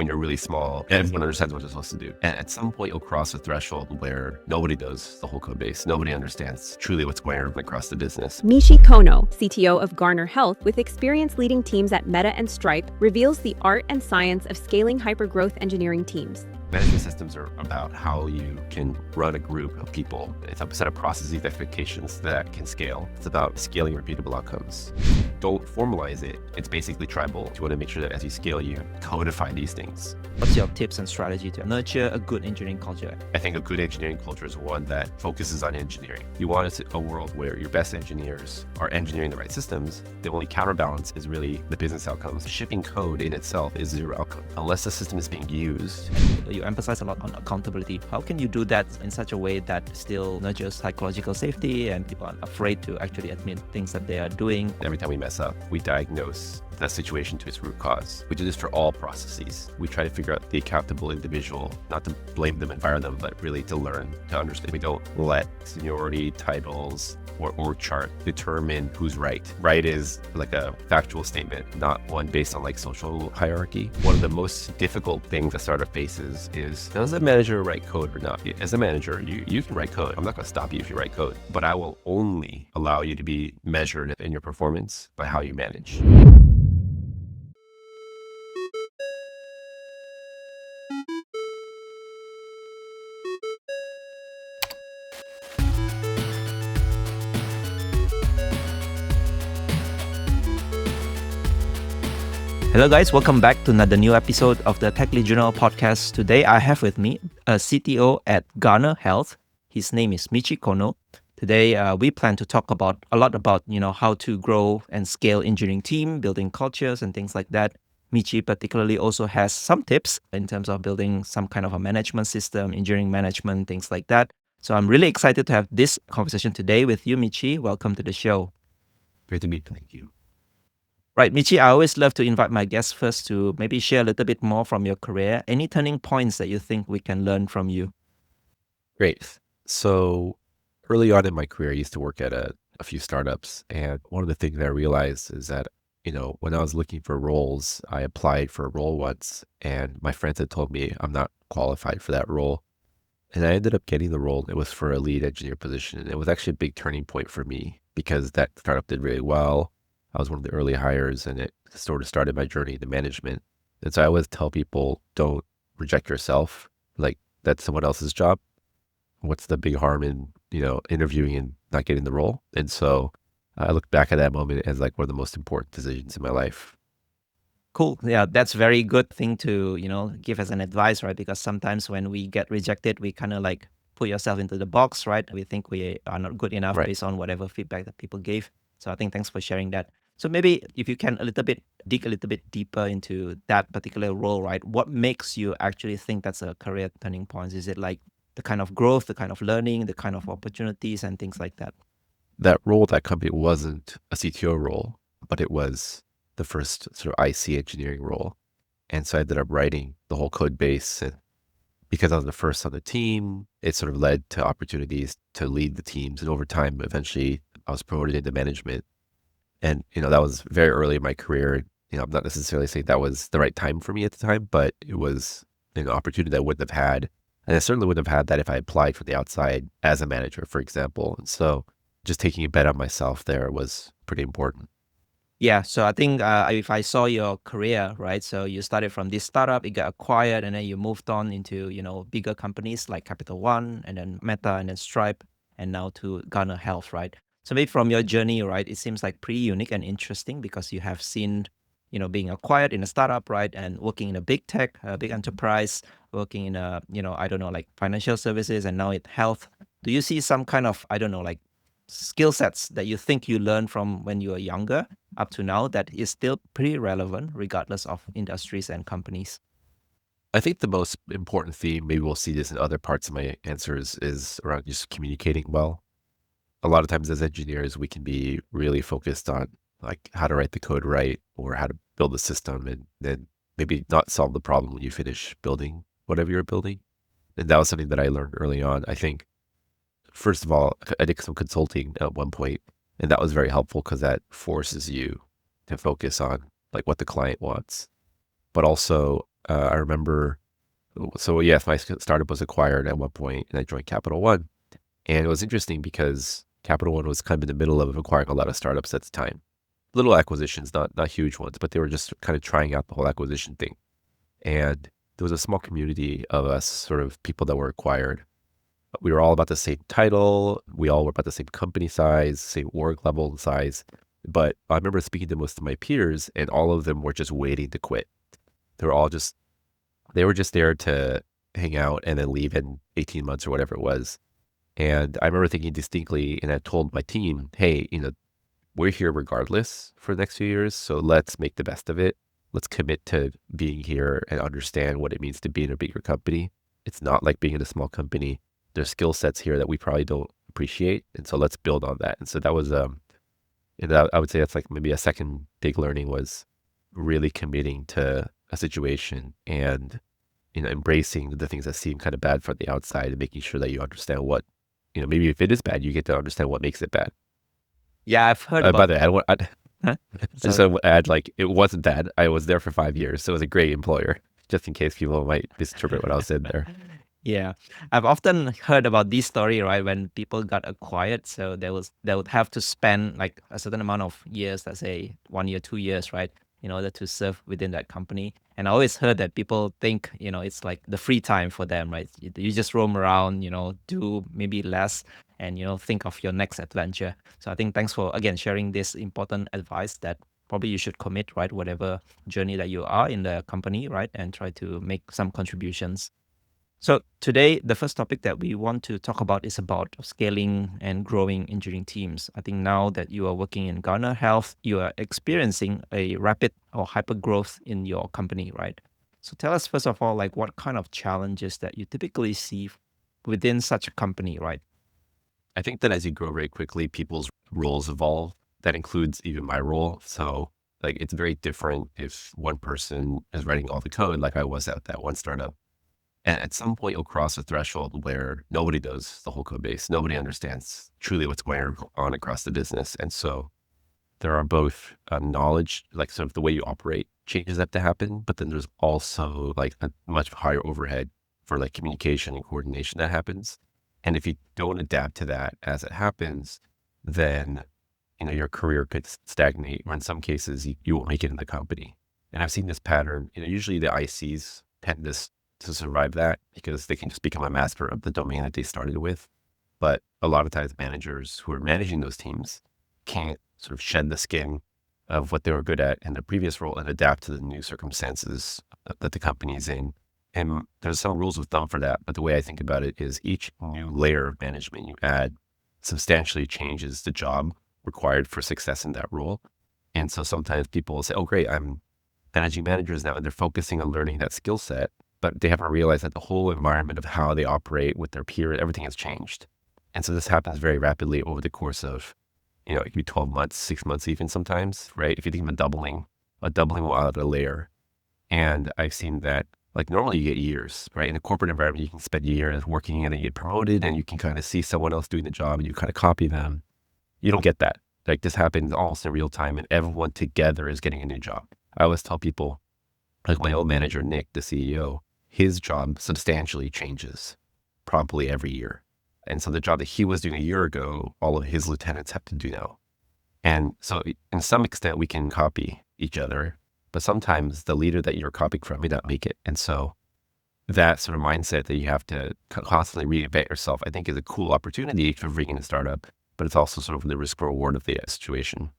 when you're really small, everyone understands what they're supposed to do. And at some point, you'll cross a threshold where nobody knows the whole code base. Nobody understands truly what's going on across the business. Michi Kono, CTO of Garner Health, with experience leading teams at Meta and Stripe, reveals the art and science of scaling hypergrowth engineering teams. Management systems are about how you can run a group of people. It's a set of processes, expectations that can scale. It's about scaling repeatable outcomes. Don't formalize it. It's basically tribal. You want to make sure that as you scale, you codify these things. What's your tips and strategy to nurture a good engineering culture? I think a good engineering culture is one that focuses on engineering. You want a world where your best engineers are engineering the right systems. The only counterbalance is really the business outcomes. Shipping code in itself is zero outcome unless the system is being used. You emphasize a lot on accountability. How can you do that in such a way that still nurtures psychological safety and people aren't afraid to actually admit things that they are doing? Every time we mess up, we diagnose the situation to its root cause. We do this for all processes. We try to figure out the accountable individual, not to blame them and fire them, but really to learn, to understand. We don't let seniority, titles, or org chart determine who's right. Right is like a factual statement, not one based on like social hierarchy. One of the most difficult things a startup faces is, does the manager write code or not? As a manager, you can write code. I'm not going to stop you if you write code, but I will only allow you to be measured in your performance by how you manage. Hello guys, welcome back to another new episode of the Tech Lead Journal podcast. Today I have with me a CTO at Garner Health. His name is Michi Kono. Today we plan to talk a lot about how to grow and scale engineering team, building cultures and things like that. Michi particularly also has some tips in terms of building some kind of a management system, engineering management, things like that. So I'm really excited to have this conversation today with you, Michi. Welcome to the show. Great to meet you. Thank you. Right, Michi, I always love to invite my guests first to maybe share a little bit more from your career. Any turning points that you think we can learn from you? Great. So early on in my career, I used to work at a few startups. And one of the things I realized is that, when I was looking for roles, I applied for a role once and my friends had told me I'm not qualified for that role. And I ended up getting the role. It was for a lead engineer position. And it was actually a big turning point for me because that startup did really well. I was one of the early hires and it sort of started my journey into management. And so I always tell people, don't reject yourself. Like that's someone else's job. What's the big harm in, interviewing and not getting the role? And so I look back at that moment as like one of the most important decisions in my life. Cool. Yeah, that's very good thing to, give as an advice, right? Because sometimes when we get rejected, we kind of like put yourself into the box, right? We think we are not good enough based on whatever feedback that people gave. So I think thanks for sharing that. So maybe if you can dig a little bit deeper into that particular role, right? What makes you actually think that's a career turning point? Is it like the kind of growth, the kind of learning, the kind of opportunities and things like that? That role at that company wasn't a CTO role, but it was the first sort of IC engineering role. And so I ended up writing the whole code base. And because I was the first on the team, it sort of led to opportunities to lead the teams. And over time, eventually I was promoted into management. And, that was very early in my career. I'm not necessarily saying that was the right time for me at the time, but it was an opportunity that I wouldn't have had. And I certainly wouldn't have had that if I applied from the outside as a manager, for example. And so just taking a bet on myself there was pretty important. Yeah, so I think if I saw your career, right? So you started from this startup, it got acquired, and then you moved on into, bigger companies like Capital One, and then Meta, and then Stripe, and now to Garner Health, right? So maybe from your journey, right, it seems like pretty unique and interesting because you have seen, being acquired in a startup, right, and working in a big tech, a big enterprise, working in a, like financial services, and now in health. Do you see some kind of, like skill sets that you think you learned from when you were younger up to now that is still pretty relevant regardless of industries and companies? I think the most important theme, maybe we'll see this in other parts of my answers, is around just communicating well. A lot of times as engineers, we can be really focused on like how to write the code right or how to build the system and then maybe not solve the problem when you finish building whatever you're building. And that was something that I learned early on. I think, first of all, I did some consulting at one point, and that was very helpful because that forces you to focus on like what the client wants. But also I remember, so yes, my startup was acquired at one point, and I joined Capital One. And it was interesting because Capital One was kind of in the middle of acquiring a lot of startups at the time. Little acquisitions, not huge ones, but they were just kind of trying out the whole acquisition thing. And there was a small community of us, sort of people that were acquired. We were all about the same title. We all were about the same company size, same org level and size. But I remember speaking to most of my peers, and all of them were just waiting to quit. They were all just, they were just there to hang out and then leave in 18 months or whatever it was. And I remember thinking distinctly, and I told my team, hey, we're here regardless for the next few years. So let's make the best of it. Let's commit to being here and understand what it means to be in a bigger company. It's not like being in a small company. There's skill sets here that we probably don't appreciate. And so let's build on that. And so that was, and I would say that's like maybe a second big learning was really committing to a situation and, embracing the things that seem kind of bad from the outside and making sure that you understand what, maybe if it is bad, you get to understand what makes it bad. Yeah, I've heard By about. the way, Huh? I just Sorry. want to add, like, it wasn't bad. I was there for 5 years, so it was a great employer, just in case people might misinterpret what I was saying there. Yeah, I've often heard about this story, right? When people got acquired, so they would have to spend like a certain amount of years, let's say 1 year, 2 years, right, in order to serve within that company. And I always heard that people think, it's like the free time for them, right? You just roam around, do maybe less, and think of your next adventure. So I think thanks for again sharing this important advice that probably you should commit, right, whatever journey that you are in the company, right, and try to make some contributions. So today, the first topic that we want to talk about is about scaling and growing engineering teams. I think now that you are working in Garner Health, you are experiencing a rapid or hyper growth in your company, right? So tell us first of all, like what kind of challenges that you typically see within such a company, right? I think that as you grow very quickly, people's roles evolve. That includes even my role. So, like, it's very different if one person is writing all the code, like I was at that one startup. And at some point, you'll cross a threshold where nobody knows the whole code base. Nobody understands truly what's going on across the business. And so there are both knowledge, like sort of the way you operate changes have to happen, but then there's also like a much higher overhead for like communication and coordination that happens. And if you don't adapt to that as it happens, then your career could stagnate, or in some cases, you won't make it in the company. And I've seen this pattern. Usually the ICs tend to survive that because they can just become a master of the domain that they started with. But a lot of times, managers who are managing those teams can't sort of shed the skin of what they were good at in the previous role and adapt to the new circumstances that the company is in. And there's some rules of thumb for that. But the way I think about it is each new layer of management you add substantially changes the job required for success in that role. And so sometimes people will say, oh, great, I'm managing managers now, and they're focusing on learning that skill set, but they haven't realized that the whole environment of how they operate with their peers, everything has changed. And so this happens very rapidly over the course of, it could be 12 months, 6 months even sometimes, right? If you think of a doubling will add a layer. And I've seen that, like, normally you get years, right? In a corporate environment, you can spend years working and then you get promoted and you can kind of see someone else doing the job and you kind of copy them. You don't get that. Like, this happens almost in real time and everyone together is getting a new job. I always tell people, like my old manager, Nick, the CEO, his job substantially changes probably every year. And so the job that he was doing a year ago, all of his lieutenants have to do now. And so in some extent, we can copy each other, but sometimes the leader that you're copying from may not make it. And so that sort of mindset that you have to constantly reinvent yourself, I think is a cool opportunity for bringing a startup, but it's also sort of the risk reward of the situation.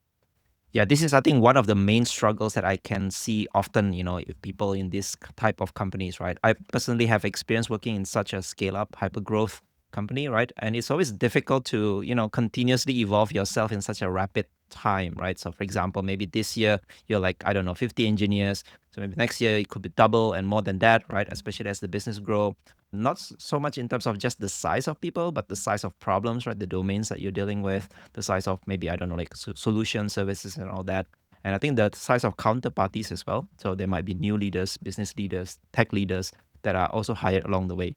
Yeah, this is, I think, one of the main struggles that I can see often, if people in this type of companies, right? I personally have experience working in such a scale up, hyper growth company, right? And it's always difficult to, continuously evolve yourself in such a rapid time, right? So, for example, maybe this year you're like, I don't know, 50 engineers. So maybe next year it could be double and more than that, right? Especially as the business grow. Not so much in terms of just the size of people, but the size of problems, right? The domains that you're dealing with, the size of maybe, I don't know, like solution services and all that. And I think the size of counterparties as well. So there might be new leaders, business leaders, tech leaders that are also hired along the way.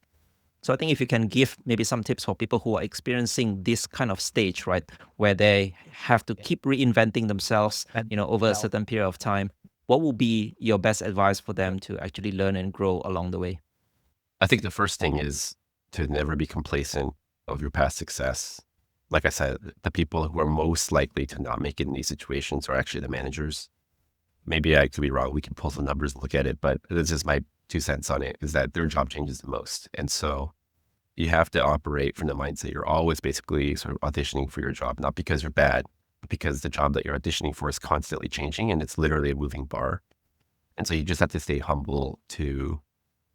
So I think if you can give maybe some tips for people who are experiencing this kind of stage, right, where they have to keep reinventing themselves, over a certain period of time. what will be your best advice for them to actually learn and grow along the way? I think the first thing is to never be complacent of your past success. Like I said, the people who are most likely to not make it in these situations are actually the managers. Maybe I could be wrong. We can pull some numbers and look at it, but this is my 2 cents on it, is that their job changes the most. And so you have to operate from the mindset you're always basically sort of auditioning for your job, not because you're bad, but because the job that you're auditioning for is constantly changing and it's literally a moving bar. And so you just have to stay humble to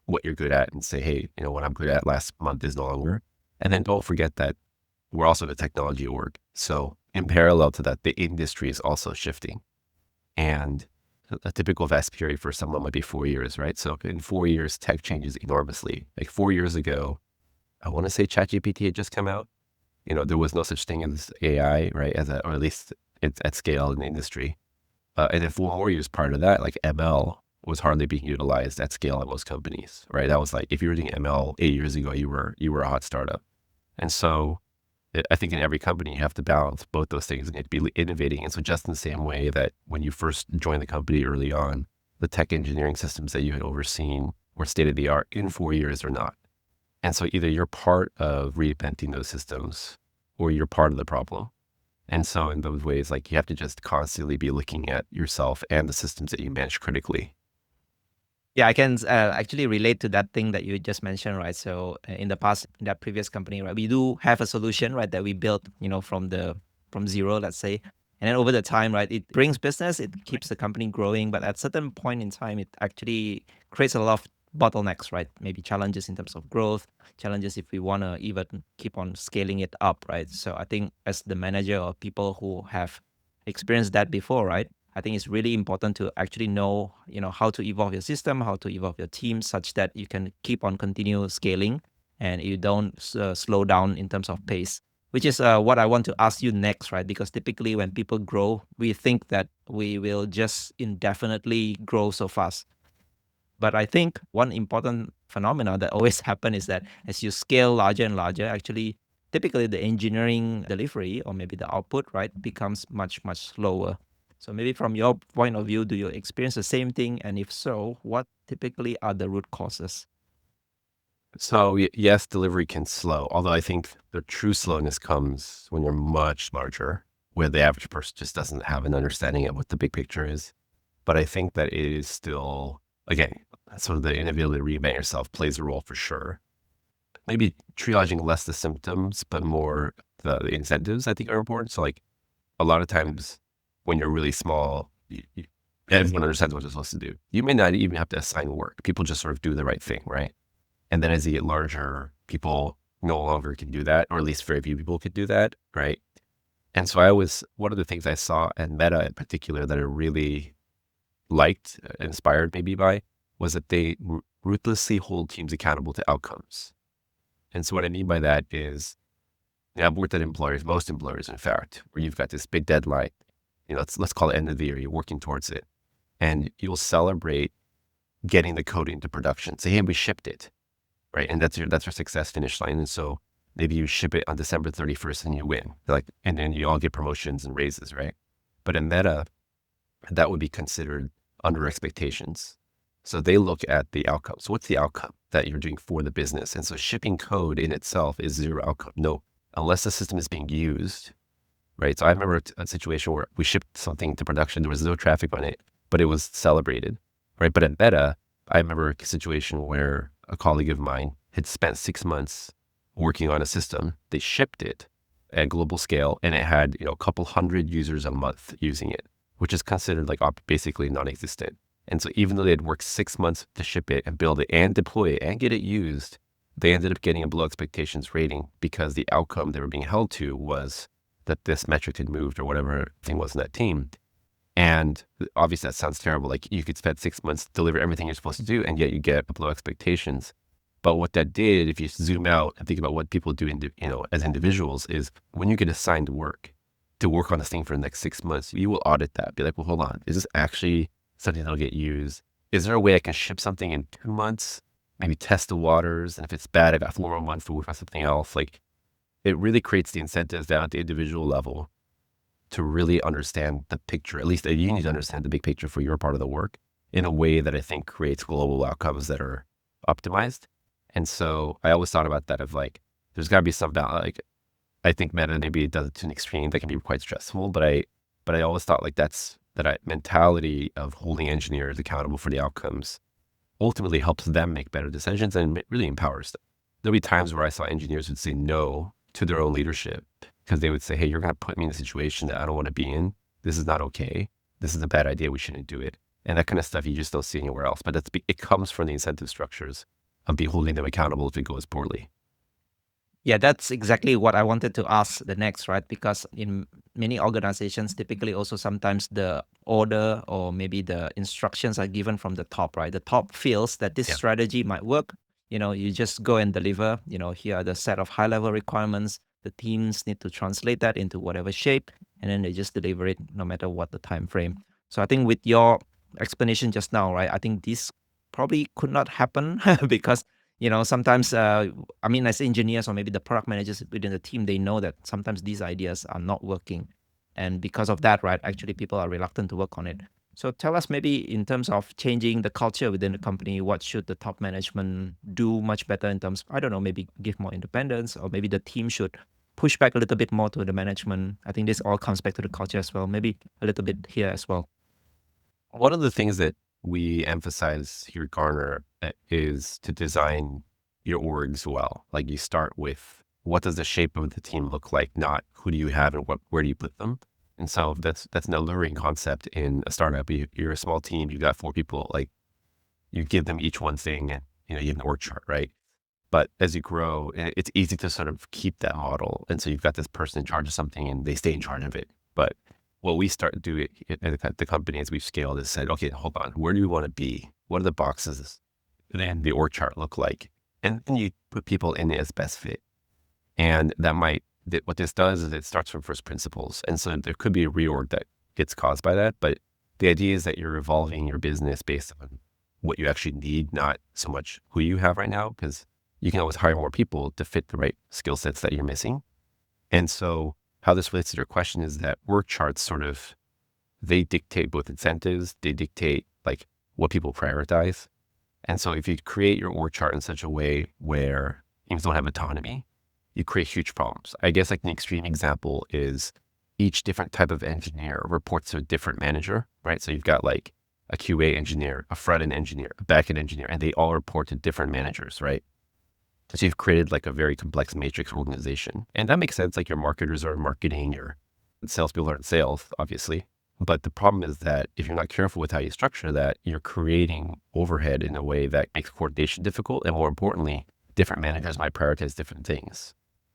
what you're good at and say, hey, what I'm good at last month is no longer. And then don't forget that we're also the technology org. So in parallel to that, the industry is also shifting. And a typical vest period for someone might be 4 years, right? So in 4 years, tech changes enormously. Like 4 years ago, I want to say ChatGPT had just come out. There was no such thing as AI, right? Or at least it's at scale in the industry. And then 4 more years prior to that, like ML was hardly being utilized at scale at most companies, right? That was like, if you were doing ML 8 years ago, you were a hot startup. And so I think in every company, you have to balance both those things and you have to be innovating. And so just in the same way that when you first joined the company early on, the tech engineering systems that you had overseen were state of the art in 4 years or not. And so either you're part of reinventing those systems or you're part of the problem. And so in those ways, like you have to just constantly be looking at yourself and the systems that you manage critically. Yeah, I can actually relate to that thing that you just mentioned, right? So in the past, in that previous company, right, we do have a solution, right, that we built, from zero, let's say, and then over the time, right, it brings business, it keeps the company growing, but at certain point in time, it actually creates a lot of bottlenecks, right? Maybe challenges in terms of growth, challenges if we want to even keep on scaling it up, right? So I think as the manager or people who have experienced that before, right? I think it's really important to actually know, how to evolve your system, how to evolve your team such that you can keep on continue scaling and you don't slow down in terms of pace, which is what I want to ask you next, right? Because typically when people grow, we think that we will just indefinitely grow so fast. But I think one important phenomena that always happen is that as you scale larger and larger, actually, typically the engineering delivery or maybe the output, right, becomes much, much slower. So maybe from your point of view, do you experience the same thing? And if so, what typically are the root causes? So yes, delivery can slow, although I think the true slowness comes when you're much larger, where the average person just doesn't have an understanding of what the big picture is. But I think that it is still, again, sort of the inability to reinvent yourself plays a role for sure. Maybe triaging less the symptoms, but more the incentives I think are important. So like a lot of times when you're really small, everyone understands what they're supposed to do. You may not even have to assign work. People just sort of do the right thing, right? And then as you get larger, people no longer can do that, or at least very few people could do that, right? And so one of the things I saw at Meta in particular that I really liked, inspired maybe by, was that they ruthlessly hold teams accountable to outcomes. And so what I mean by that is, I've worked at most employers, in fact, where you've got this big deadline, let's call it end of the year, you're working towards it. And you'll celebrate getting the code into production. Say, hey, we shipped it, right? And that's your success finish line. And so maybe you ship it on December 31st and you win. And then you all get promotions and raises, right? But in Meta, that would be considered under expectations. So they look at the outcome. So what's the outcome that you're doing for the business? And so shipping code in itself is zero outcome. No, unless the system is being used, right? So I remember a situation where we shipped something to production. There was no traffic on it, but it was celebrated, right? But at Meta, I remember a situation where a colleague of mine had spent 6 months working on a system. They shipped it at global scale and it had, a couple hundred users a month using it, which is considered like basically non-existent. And so even though they had worked 6 months to ship it and build it and deploy it and get it used, they ended up getting a below expectations rating because the outcome they were being held to was that this metric had moved or whatever thing was in that team. And obviously that sounds terrible. Like you could spend 6 months to deliver everything you're supposed to do and yet you get below expectations. But what that did, if you zoom out and think about what people do, as individuals, is when you get assigned work to work on this thing for the next 6 months, you will audit that. Be like, well, hold on. Is this actually something that'll get used? Is there a way I can ship something in 2 months? Maybe test the waters. And if it's bad, I got 4 more months to work on something else. Like it really creates the incentives down at the individual level to really understand the picture. At least you need to understand the big picture for your part of the work in a way that I think creates global outcomes that are optimized. And so I always thought about that of like, there's got to be some balance. Like, I think Meta maybe does it to an extreme that can be quite stressful, but I always thought like mentality of holding engineers accountable for the outcomes ultimately helps them make better decisions and it really empowers them. There'll be times where I saw engineers would say no to their own leadership because they would say, hey, you're going to put me in a situation that I don't want to be in. This is not okay. This is a bad idea. We shouldn't do it. And that kind of stuff you just don't see anywhere else. But it comes from the incentive structures of be holding them accountable if it goes poorly. Yeah, that's exactly what I wanted to ask the next, right? Because in many organizations, typically also sometimes the order or maybe the instructions are given from the top, right? The top feels that this Yeah. strategy might work. You just go and deliver. Here are the set of high level requirements. The teams need to translate that into whatever shape, and then they just deliver it no matter what the time frame. So I think with your explanation just now, right? I think this probably could not happen because sometimes, as engineers or maybe the product managers within the team, they know that sometimes these ideas are not working. And because of that, right, actually people are reluctant to work on it. So tell us maybe in terms of changing the culture within the company, what should the top management do much better in terms, I don't know, maybe give more independence, or maybe the team should push back a little bit more to the management. I think this all comes back to the culture as well, maybe a little bit here as well. One of the things that we emphasize here at Garner is to design your orgs well. Like you start with what does the shape of the team look like, not who do you have and where do you put them. And so that's an alluring concept in a startup. You're a small team, you've got 4 people, like you give them each one thing and you have an org chart, right? But as you grow, it's easy to sort of keep that model. And so you've got this person in charge of something and they stay in charge of it. But what we start doing at the company as we've scaled is said, okay, hold on, where do we want to be? What are the boxes and the org chart look like? And then you put people in as best fit. And what this does is it starts from first principles. And so there could be a reorg that gets caused by that. But the idea is that you're evolving your business based on what you actually need, not so much who you have right now, because you can always hire more people to fit the right skill sets that you're missing. And so how this relates to your question is that work charts they dictate both incentives, they dictate like what people prioritize. And so if you create your org chart in such a way where teams don't have autonomy, you create huge problems. I guess like an extreme example is each different type of engineer reports to a different manager, right? So you've got like a QA engineer, a front-end engineer, a back-end engineer, and they all report to different managers, right? So you've created like a very complex matrix organization. And that makes sense. Like your marketers are in marketing, your salespeople are in sales, obviously. But the problem is that if you're not careful with how you structure that, you're creating overhead in a way that makes coordination difficult. And more importantly, different managers might prioritize different things.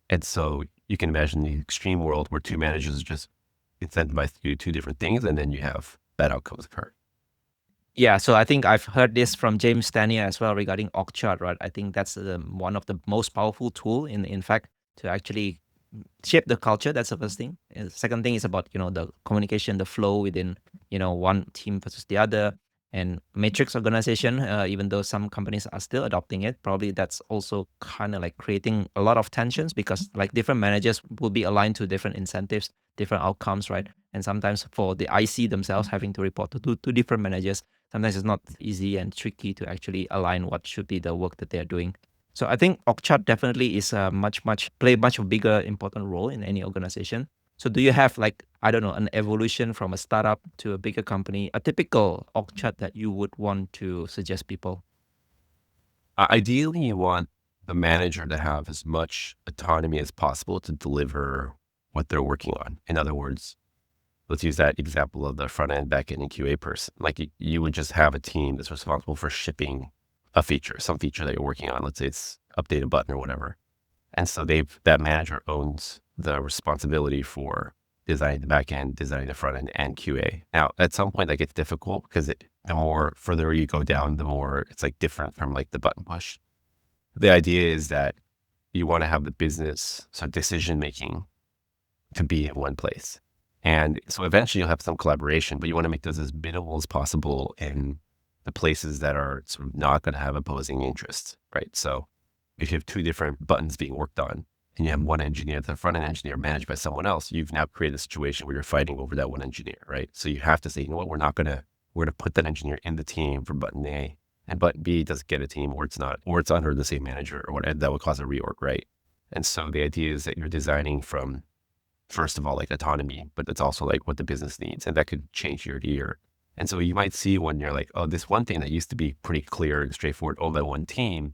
And so you can imagine the extreme world where 2 managers just incentivized to do 2 different things, and then you have bad outcomes occur. Yeah, so I think I've heard this from James Stanier as well regarding org chart, right? I think that's one of the most powerful tool in fact to actually shape the culture. That's the first thing. And the second thing is about the communication, the flow within one team versus the other, and matrix organization. Even though some companies are still adopting it, probably that's also kind of like creating a lot of tensions because like different managers will be aligned to different incentives, different outcomes, right? And sometimes for the IC themselves having to report to two different managers, sometimes it's not easy and tricky to actually align what should be the work that they're doing. So I think org chart definitely is play a much bigger important role in any organization. So do you have like, I don't know, an evolution from a startup to a bigger company, a typical org chart that you would want to suggest people? Ideally, you want the manager to have as much autonomy as possible to deliver what they're working on. In other words, let's use that example of the front end, back end, and QA person. Like you would just have a team that's responsible for shipping a feature, some feature that you're working on. Let's say it's update a button or whatever. And so that manager owns the responsibility for designing the back end, designing the front end, and QA. Now, at some point that gets difficult because the more further you go down, the more it's like different from like the button push. The idea is that you want to have the business, so decision making, to be in one place. And so eventually you'll have some collaboration, but you want to make those as minimal as possible in the places that are sort of not going to have opposing interests, right? So if you have 2 different buttons being worked on and you have one engineer, the front end engineer managed by someone else, you've now created a situation where you're fighting over that one engineer, right? So you have to say, you know what, we're gonna put that engineer in the team for button A, and button B doesn't get a team, or it's not, or it's under the same manager, or whatever. That would cause a reorg, right? And so the idea is that you're designing from, first of all, like autonomy, but it's also like what the business needs, and that could change year to year. And so you might see when you're like, oh, this one thing that used to be pretty clear and straightforward, oh, that one team,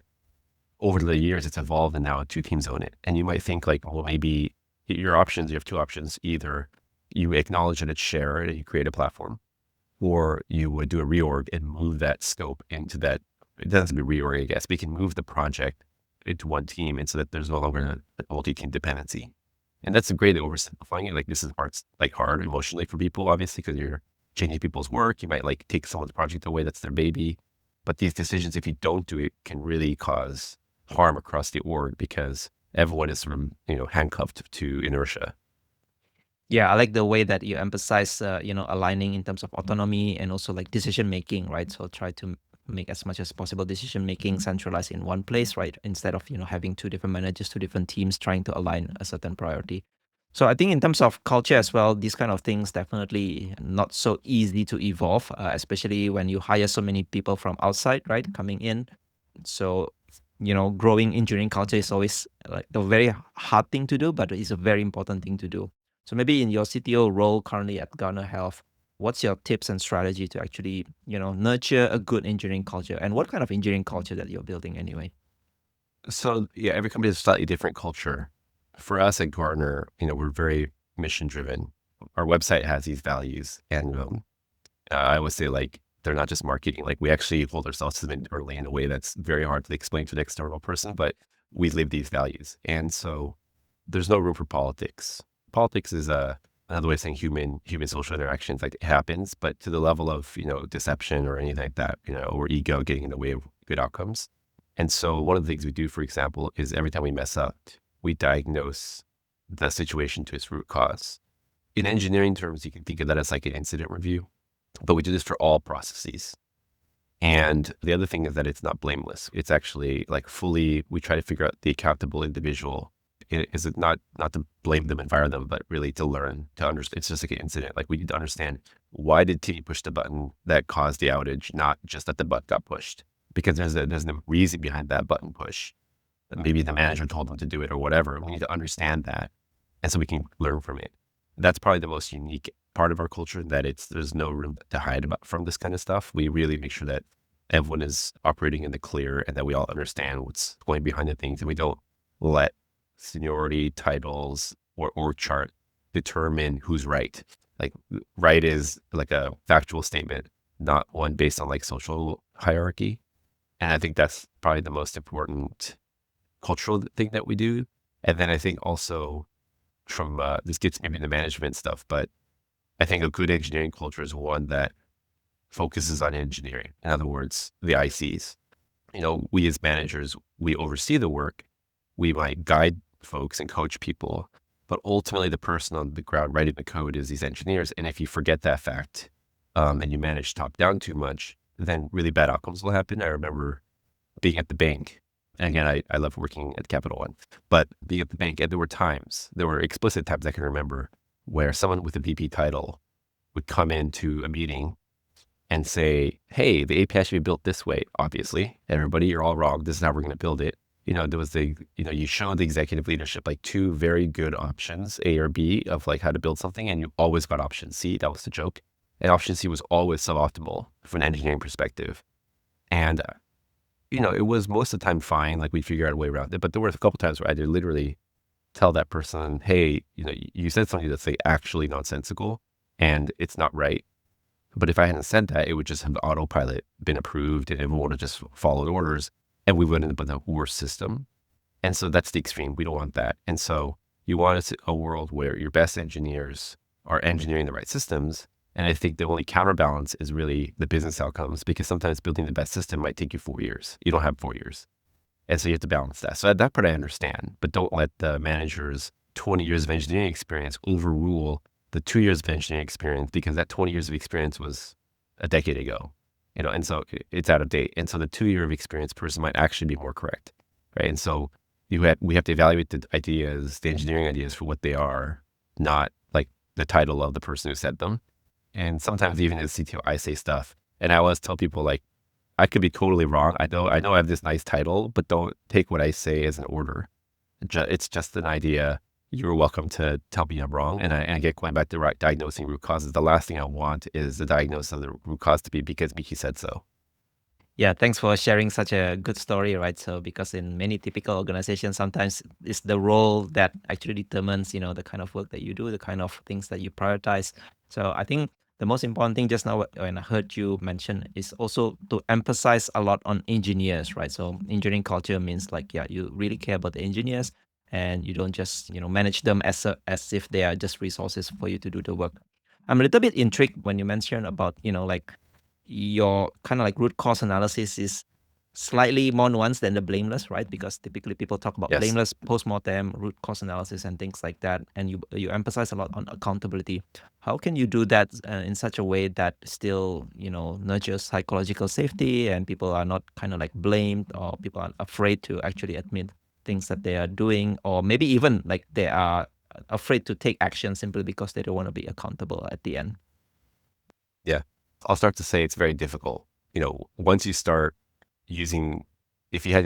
over the years, it's evolved and now two teams own it. And you might think like, well, maybe your options, you have two options. Either you acknowledge that it's shared and you create a platform, or you would do a reorg and move that scope into that. It doesn't have to be reorg, I guess, but you can move the project into one team, and so that there's no longer a multi-team dependency. And that's a great oversimplifying it. Like this is parts like hard emotionally for people, obviously, because you're changing people's work. You might like take someone's project away. That's their baby. But these decisions, if you don't do it, can really cause harm across the org because everyone is sort of, handcuffed to inertia. Yeah, I like the way that you emphasize, aligning in terms of autonomy and also like decision making, right? So try to make as much as possible decision making centralized in one place, right? Instead of having two different managers, two different teams trying to align a certain priority. So I think in terms of culture as well, these kind of things definitely not so easy to evolve, especially when you hire so many people from outside, right, coming in. So growing engineering culture is always like the very hard thing to do, but it's a very important thing to do. So maybe in your CTO role currently at Garner Health, what's your tips and strategy to actually, nurture a good engineering culture? And what kind of engineering culture that you're building anyway? So yeah, every company has a slightly different culture. For us at Gartner, we're very mission driven. Our website has these values, and I always say like they're not just marketing. Like we actually hold ourselves to them internally in a way that's very hard to explain to an external person, but we live these values, and so there's no room for politics. Politics is another way of saying human social interactions. Like it happens, but to the level of deception or anything like that, or ego getting in the way of good outcomes. And so one of the things we do, for example, is every time we mess up, we diagnose the situation to its root cause. In engineering terms, you can think of that as like an incident review, but we do this for all processes. And the other thing is that it's not blameless. It's actually like we try to figure out the accountable individual. Is it not to blame them and fire them, but really to learn, to understand. It's just like an incident. Like we need to understand, why did T push the button that caused the outage, not just that the button got pushed, because there's a reason behind that button push. Maybe the manager told them to do it or whatever. We need to understand that, and so we can learn from it. That's probably the most unique part of our culture, that there's no room to hide from this kind of stuff. We really make sure that everyone is operating in the clear and that we all understand what's going behind the things, and we don't let seniority, titles, or org chart determine who's right. Like right is like a factual statement, not one based on like social hierarchy. And I think that's probably the most important cultural thing that we do. And then I think also from this gets maybe the management stuff, but I think a good engineering culture is one that focuses on engineering. In other words, the ICs. We as managers, we oversee the work. We might guide folks and coach people, but ultimately the person on the ground writing the code is these engineers. And if you forget that fact, and you manage top down too much, then really bad outcomes will happen. I remember being at the bank, and again, I love working at Capital One, but being at the bank, and there were explicit times I can remember where someone with a VP title would come into a meeting and say, hey, the API should be built this way. Obviously, everybody, you're all wrong. This is how we're going to build it. There was you showed the executive leadership like two very good options, A or B, of like how to build something, and you always got option C. That was the joke. And option C was always suboptimal from an engineering perspective. And, it was most of the time fine. Like we'd figure out a way around it. But there were a couple times where I did literally tell that person, hey, you said something that's like actually nonsensical and it's not right. But if I hadn't said that, it would just have the autopilot been approved and everyone would have just followed orders, and we would end up with a worse system. And so that's the extreme. We don't want that. And so you want a world where your best engineers are engineering the right systems. And I think the only counterbalance is really the business outcomes, because sometimes building the best system might take you 4 years. You don't have 4 years. And so you have to balance that. So that part I understand, but don't let the manager's 20 years of engineering experience overrule the 2 years of engineering experience, because that 20 years of experience was a decade ago, and so it's out of date. And so the 2 year of experience person might actually be more correct, right? And so we have to evaluate the ideas, the engineering ideas for what they are, not like the title of the person who said them. And sometimes even as CTO, I say stuff, and I always tell people like, I could be totally wrong. I know I have this nice title, but don't take what I say as an order. It's just an idea. You're welcome to tell me I'm wrong. And I get going back to diagnosing root causes. The last thing I want is the diagnosis of the root cause to be because Michi said so. Yeah, thanks for sharing such a good story, right? So because in many typical organizations, sometimes it's the role that actually determines, the kind of work that you do, the kind of things that you prioritize. So I think the most important thing just now when I heard you mention is also to emphasize a lot on engineers, right? So engineering culture means like, yeah, you really care about the engineers and you don't just, manage them as if they are just resources for you to do the work. I'm a little bit intrigued when you mentioned about, like your kind of like root cause analysis is slightly more nuanced than the blameless, right? Because typically people talk about Yes. blameless, postmortem, root cause analysis, and things like that, and you emphasize a lot on accountability. How can you do that in such a way that still nurtures psychological safety and people are not kind of like blamed or people are afraid to actually admit things that they are doing, or maybe even like they are afraid to take action simply because they don't want to be accountable at the end? Yeah. I'll start to say it's very difficult. Once you start using, if you had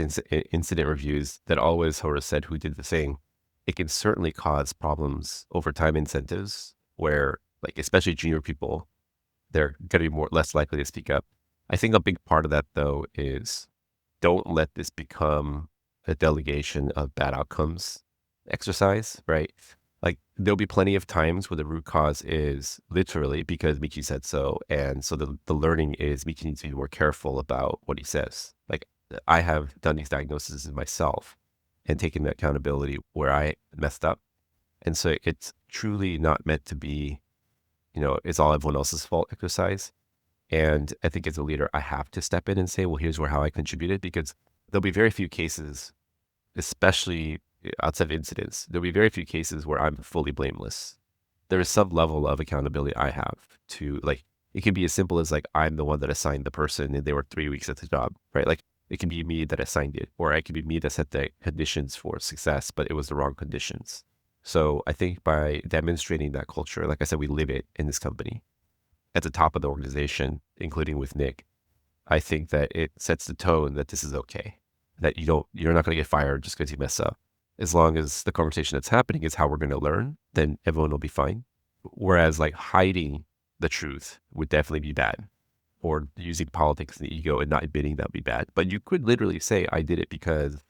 incident reviews that always sort of said who did the thing, it can certainly cause problems over time incentives where, like, especially junior people, they're going to be less likely to speak up. I think a big part of that, though, is don't let this become a delegation of bad outcomes exercise, right? Like there'll be plenty of times where the root cause is literally because Michi said so. And so the learning is Michi needs to be more careful about what he says. Like I have done these diagnoses myself and taken the accountability where I messed up. And so it's truly not meant to be, it's all everyone else's fault exercise. And I think as a leader, I have to step in and say, well, here's how I contributed, because there'll be very few cases, especially outside of incidents, there'll be very few cases where I'm fully blameless. There is some level of accountability I have to, like, it can be as simple as like, I'm the one that assigned the person and they were 3 weeks at the job, right? Like it can be me that assigned it, or it could be me that set the conditions for success, but it was the wrong conditions. So I think by demonstrating that culture, like I said, we live it in this company at the top of the organization, including with Nick. I think that it sets the tone that this is okay, that you're not going to get fired just because you mess up. As long as the conversation that's happening is how we're going to learn, then everyone will be fine. Whereas like hiding the truth would definitely be bad, or using politics and the ego and not admitting that would be bad. But you could literally say, I did it because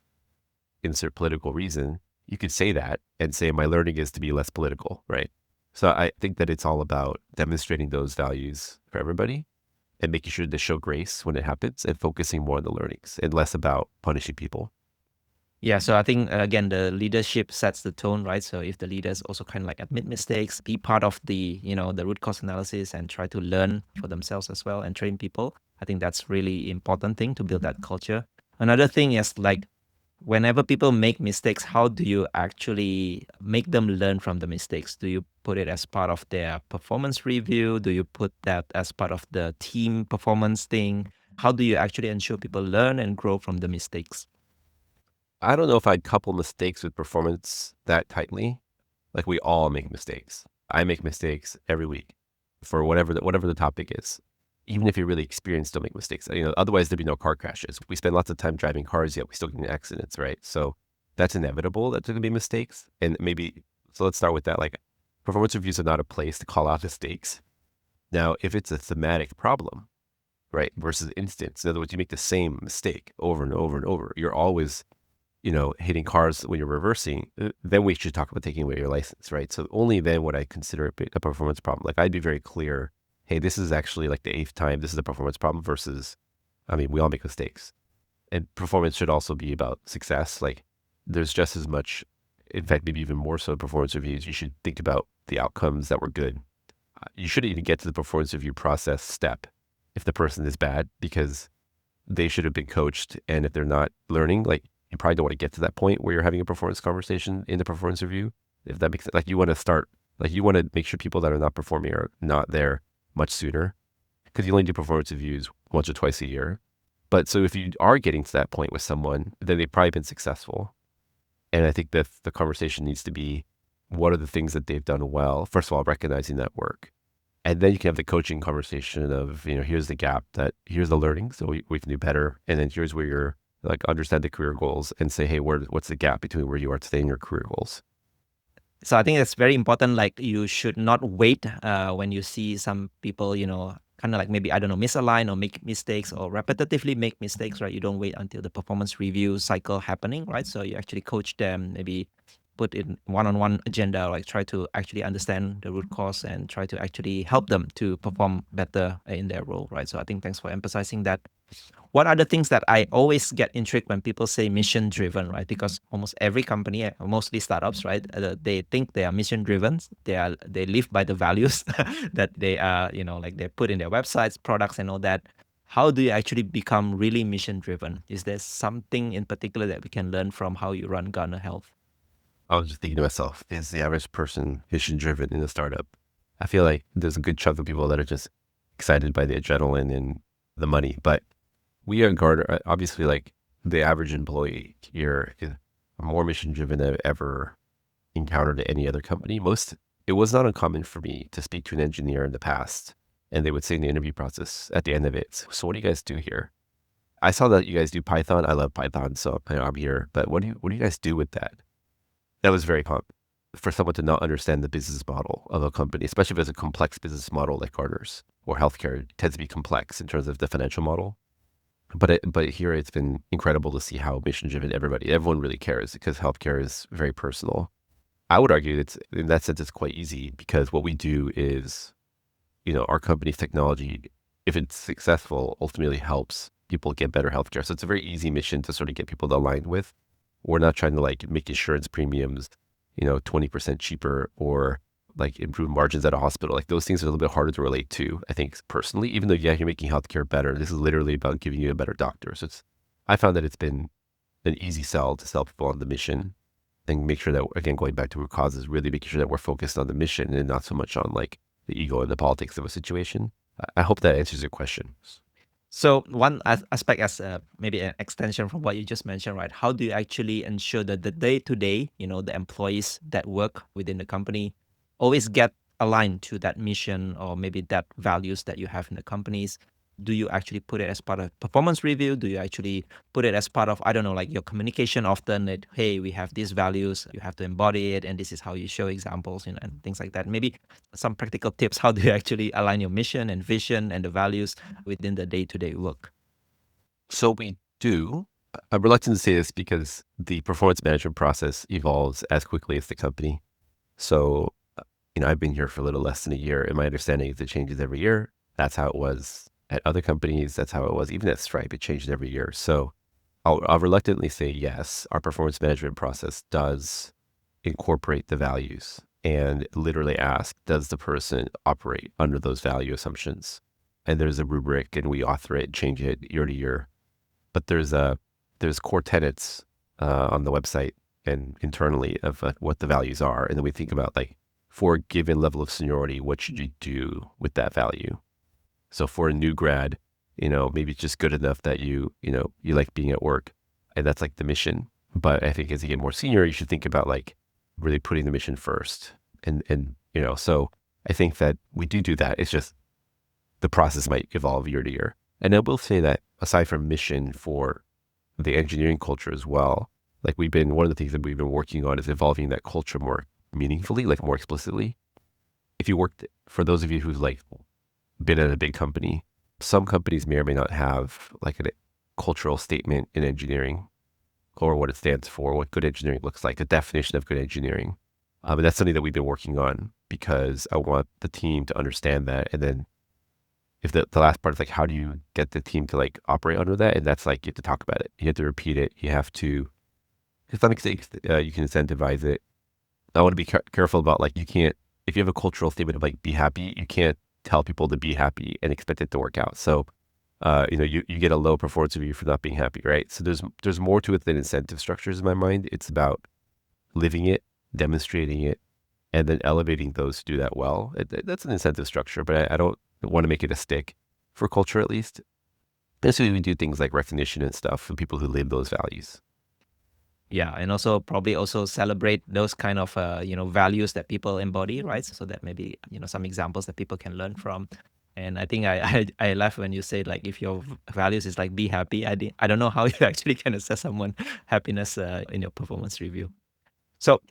insert political reason. You could say that and say, my learning is to be less political, right? So I think that it's all about demonstrating those values for everybody and making sure to show grace when it happens and focusing more on the learnings and less about punishing people. Yeah, so I think again the leadership sets the tone, right? So if the leaders also kind of like admit mistakes, be part of the the root cause analysis and try to learn for themselves as well and train people, I think that's really important thing to build that culture. Another thing is like whenever people make mistakes, how do you actually make them learn from the mistakes? Do you put it as part of their performance review? Do you put that as part of the team performance thing? How do you actually ensure people learn and grow from the mistakes? I don't know if I'd couple mistakes with performance that tightly. Like we all make mistakes. I make mistakes every week for whatever the topic is. Even if you're really experienced, don't make mistakes. Otherwise there'd be no car crashes. We spend lots of time driving cars, yet we still get in accidents, right? So that's inevitable that there's gonna be mistakes. And maybe so let's start with that. Like performance reviews are not a place to call out mistakes. Now, if it's a thematic problem, right, versus instance, in other words, you make the same mistake over and over and over. You're always hitting cars when you're reversing, then we should talk about taking away your license, right? So only then would I consider it a performance problem. Like I'd be very clear, hey, this is actually like the 8th time, this is a performance problem versus, I mean, we all make mistakes. And performance should also be about success. Like there's just as much, in fact, maybe even more so performance reviews. You should think about the outcomes that were good. You shouldn't even get to the performance review process step if the person is bad, because they should have been coached. And if they're not learning, like you probably don't want to get to that point where you're having a performance conversation in the performance review. If that makes sense, like you want to start, like you want to make sure people that are not performing are not there much sooner, because you only do performance reviews once or twice a year. But so if you are getting to that point with someone, then they've probably been successful. And I think that the conversation needs to be, what are the things that they've done well? First of all, recognizing that work. And then you can have the coaching conversation of, here's the gap, here's the learning, so we can do better. And then here's where you're like, understand the career goals and say, hey, what's the gap between where you are today and your career goals? So I think it's very important. Like you should not wait when you see some people, kind of like maybe, I don't know, misalign or make mistakes or repetitively make mistakes, right? You don't wait until the performance review cycle happening, right? So you actually coach them, maybe put in one-on-one agenda, like try to actually understand the root cause and try to actually help them to perform better in their role, right? So I think thanks for emphasizing that. What are the things that I always get intrigued when people say mission driven, right? Because almost every company, mostly startups, right, they think they are mission driven. They live by the values that they are, like they put in their websites, products, and all that. How do you actually become really mission driven? Is there something in particular that we can learn from how you run Garner Health? I was just thinking to myself, is the average person mission driven in a startup? I feel like there's a good chunk of people that are just excited by the adrenaline and the money. But we at Garner, obviously, like the average employee here is more mission driven than I've ever encountered at any other company. It was not uncommon for me to speak to an engineer in the past, and they would say in the interview process at the end of it, so what do you guys do here? I saw that you guys do Python. I love Python, so I'm here. But what do you guys do with that? That was very common for someone to not understand the business model of a company, especially if it's a complex business model like Garner's or healthcare. It tends to be complex in terms of the financial model. But here it's been incredible to see how mission driven everyone really cares, because healthcare is very personal. I would argue that in that sense, it's quite easy, because what we do is, our company's technology, if it's successful, ultimately helps people get better healthcare. So it's a very easy mission to sort of get people to align with. We're not trying to like make insurance premiums, 20% cheaper, or like improve margins at a hospital. Like those things are a little bit harder to relate to, I think, personally, even though, yeah, you're making healthcare better. This is literally about giving you a better doctor. So I found that it's been an easy sell to sell people on the mission, and make sure that, again, going back to root causes, really making sure that we're focused on the mission and not so much on like the ego and the politics of a situation. I hope that answers your question. So one aspect as maybe an extension from what you just mentioned, right? How do you actually ensure that the day to day, the employees that work within the company always get aligned to that mission or maybe that values that you have in the companies? Do you actually put it as part of performance review? Do you actually put it as part of, I don't know, like your communication often that, hey, we have these values, you have to embody it, and this is how you show examples, and things like that. Maybe some practical tips. How do you actually align your mission and vision and the values within the day-to-day work? So we do. I'm reluctant to say this because the performance management process evolves as quickly as the company. So, I've been here for a little less than a year, and my understanding is it changes every year. That's how it was at other companies. That's how it was even at Stripe. It changed every year. So I'll reluctantly say yes, our performance management process does incorporate the values and literally ask, does the person operate under those value assumptions? And there's a rubric, and we author it, change it year to year. But there's core tenets on the website and internally of what the values are. And then we think about, like, for a given level of seniority, what should you do with that value? So for a new grad, maybe it's just good enough that you like being at work, and that's like the mission. But I think as you get more senior, you should think about like really putting the mission first. And so I think that we do that. It's just the process might evolve year to year. And I will say that aside from mission, for the engineering culture as well, like one of the things that we've been working on is evolving that culture more meaningfully, like more explicitly. If you worked, for those of you who've like been at a big company, some companies may or may not have like a cultural statement in engineering, or what it stands for, what good engineering looks like, a definition of good engineering. And that's something that we've been working on, because I want the team to understand that. And then if the last part is like, how do you get the team to like operate under that? And that's like, you have to talk about it. You have to repeat it. You have to, to some extent, you can incentivize it. I want to be careful about, like, you can't, if you have a cultural statement of like, be happy, you can't tell people to be happy and expect it to work out. So, you get a low performance review for not being happy, right? So there's more to it than incentive structures in my mind. It's about living it, demonstrating it, and then elevating those who do that well. That's an incentive structure, but I don't want to make it a stick for culture, at least. Basically, we do things like recognition and stuff for people who live those values. Yeah, and also probably also celebrate those kind of values that people embody, right? So that maybe some examples that people can learn from. And I think I laugh when you say like if your values is like be happy. I don't know how you actually can assess someone happiness in your performance review. So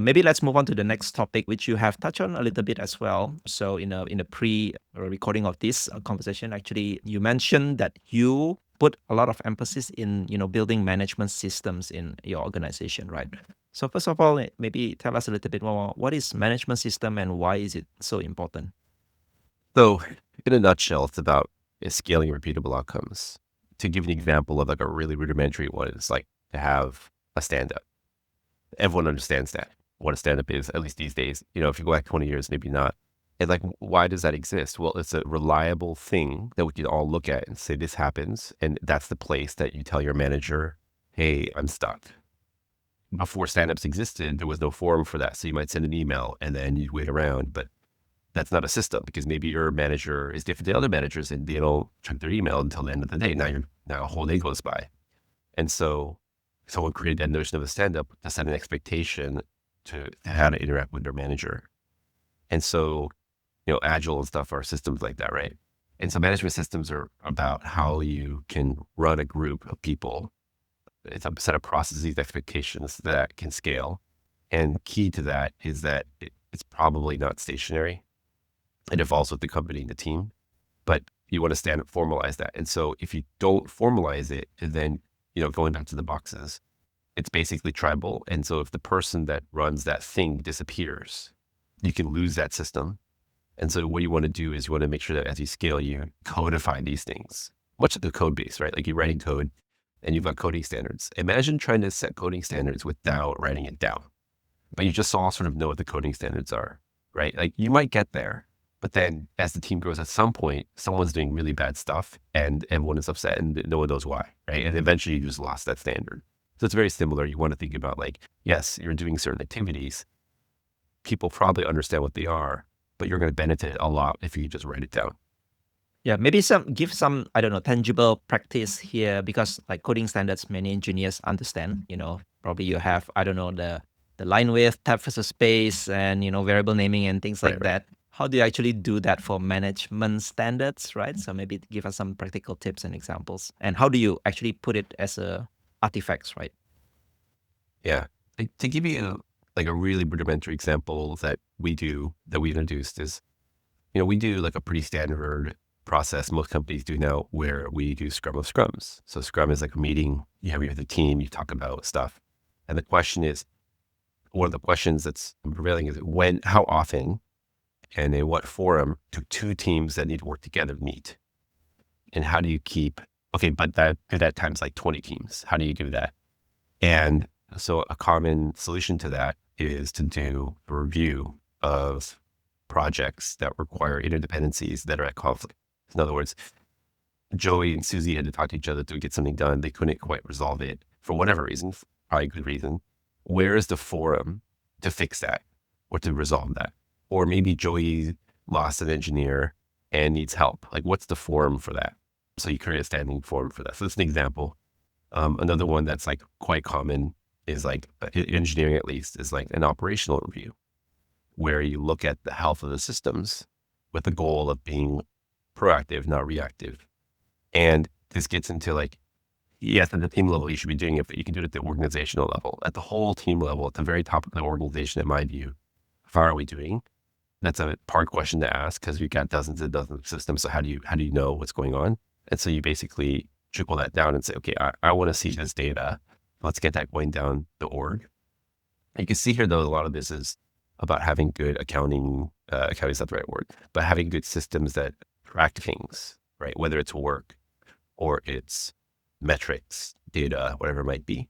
maybe let's move on to the next topic, which you have touched on a little bit as well. So in a pre recording of this conversation, actually, you mentioned that you put a lot of emphasis in building management systems in your organization, right? So first of all, maybe tell us a little bit more. What is management system and why is it so important? So, in a nutshell, it's about scaling repeatable outcomes. To give an example of like a really rudimentary one, it's like to have a stand up. Everyone understands that, what a stand up is, at least these days. If you go back 20 years, maybe not. And like, why does that exist? Well, it's a reliable thing that we can all look at and say, this happens. And that's the place that you tell your manager, hey, I'm stuck. Before stand ups existed, there was no forum for that. So you might send an email and then you'd wait around. But that's not a system because maybe your manager is different than other managers and they don't check their email until the end of the day. Now a whole day goes by. And so someone created that notion of a stand-up to set an expectation to how to interact with their manager. And so, Agile and stuff are systems like that, right? And so management systems are about how you can run a group of people. It's a set of processes, expectations that can scale. And key to that is that it's probably not stationary. It evolves with the company and the team, but you want to formalize that. And so if you don't formalize it, then, going back to the boxes, it's basically tribal. And so if the person that runs that thing disappears, you can lose that system. And so what you want to do is you want to make sure that as you scale, you codify these things, much of the code base, right? Like you're writing code and you've got coding standards. Imagine trying to set coding standards without writing it down, but you just all sort of know what the coding standards are, right? Like you might get there, but then as the team grows, at some point, someone's doing really bad stuff and everyone is upset and no one knows why, right? And eventually you just lost that standard. So it's very similar. You want to think about like, yes, you're doing certain activities. People probably understand what they are, but you're going to benefit a lot if you just write it down. Yeah, maybe give some, I don't know, tangible practice here because like coding standards, many engineers understand, probably you have, I don't know, the line width, tab versus space and, variable naming and things like Right. that. How do you actually do that for management standards, right? So maybe give us some practical tips and examples. And how do you actually put it as artifacts, right? Yeah. To give you like a really rudimentary example that we introduced is, we do like a pretty standard process most companies do now where we do Scrum of Scrums. So Scrum is like a meeting, you have the team, you talk about stuff. And the question is, one of the questions that's prevailing is how often and in what forum do two teams that need to work together meet? And how do you keep, but that times like 20 teams, how do you do that? And so a common solution to that is to do a review of projects that require interdependencies that are at conflict. In other words, Joey and Susie had to talk to each other to get something done. They couldn't quite resolve it for whatever reason, probably a good reason. Where is the forum to fix that or to resolve that? Or maybe Joey lost an engineer and needs help. Like what's the forum for that? So you create a standing forum for that. So that's an example. Another one that's like quite common is like engineering, at least, is like an operational review where you look at the health of the systems with the goal of being proactive, not reactive. And this gets into like, yes, at the team level, you should be doing it, but you can do it at the organizational level, at the whole team level, at the very top of the organization, in my view. How are we doing? That's a hard question to ask because we've got dozens and dozens of systems. So how do you know what's going on? And so you basically trickle that down and say, okay, I want to see this data. Let's get that going down the org. And you can see here, though, a lot of this is about having good accounting is not the right word, but having good systems that track things, right? Whether it's work or it's metrics, data, whatever it might be.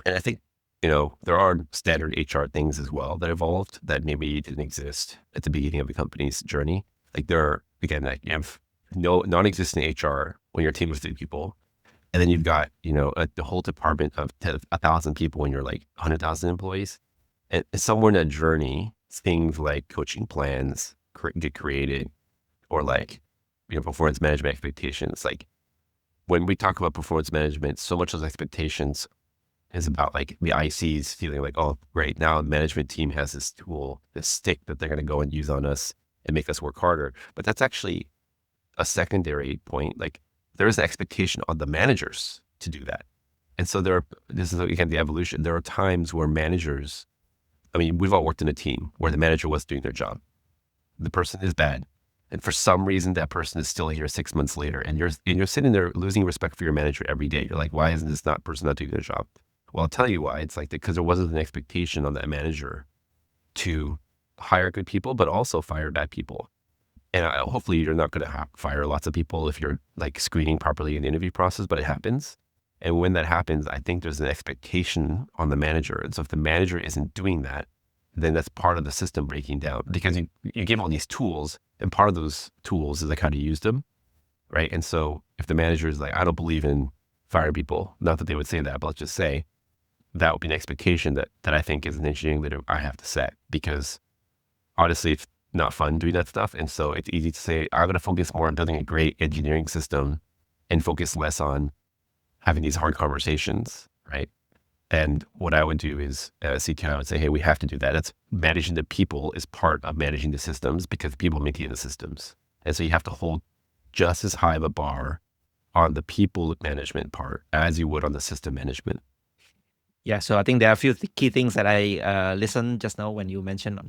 And I think, there are standard HR things as well that evolved that maybe didn't exist at the beginning of the company's journey. Like there are, again, like you have no non-existent HR when your team of 3 people. And then you've got, the whole department of 1,000 people when you're like 100,000 employees. And somewhere in that journey, things like coaching plans get created or like, performance management expectations. Like when we talk about performance management, so much of those expectations is about like the ICs feeling like, oh, great, now the management team has this tool, this stick that they're going to go and use on us and make us work harder. But that's actually a secondary point. Like there is an expectation on the managers to do that. And so this is again the evolution. There are times where managers, I mean, we've all worked in a team where the manager was doing their job. The person is bad. And for some reason, that person is still here 6 months later. And you're sitting there losing respect for your manager every day. You're like, why isn't this person not doing their job? Well, I'll tell you why. It's like because there wasn't an expectation on that manager to hire good people, but also fire bad people. And hopefully you're not going to fire lots of people if you're like screening properly in the interview process, but it happens. And when that happens, I think there's an expectation on the manager. And so if the manager isn't doing that, then that's part of the system breaking down because you give all these tools and part of those tools is like how to use them. Right. And so if the manager is like, I don't believe in firing people, not that they would say that, but let's just say that would be an expectation that I think as an engineering leader, I have to set because honestly, it's not fun doing that stuff. And so it's easy to say, I'm going to focus more on building a great engineering system and focus less on having these hard conversations. Right. And what I would do is CTO, I would say, hey, we have to do that. That's managing the people is part of managing the systems because people maintain the systems. And so you have to hold just as high of a bar on the people management part as you would on the system management. Yeah, so I think there are a few key things that I listened just now when you mentioned,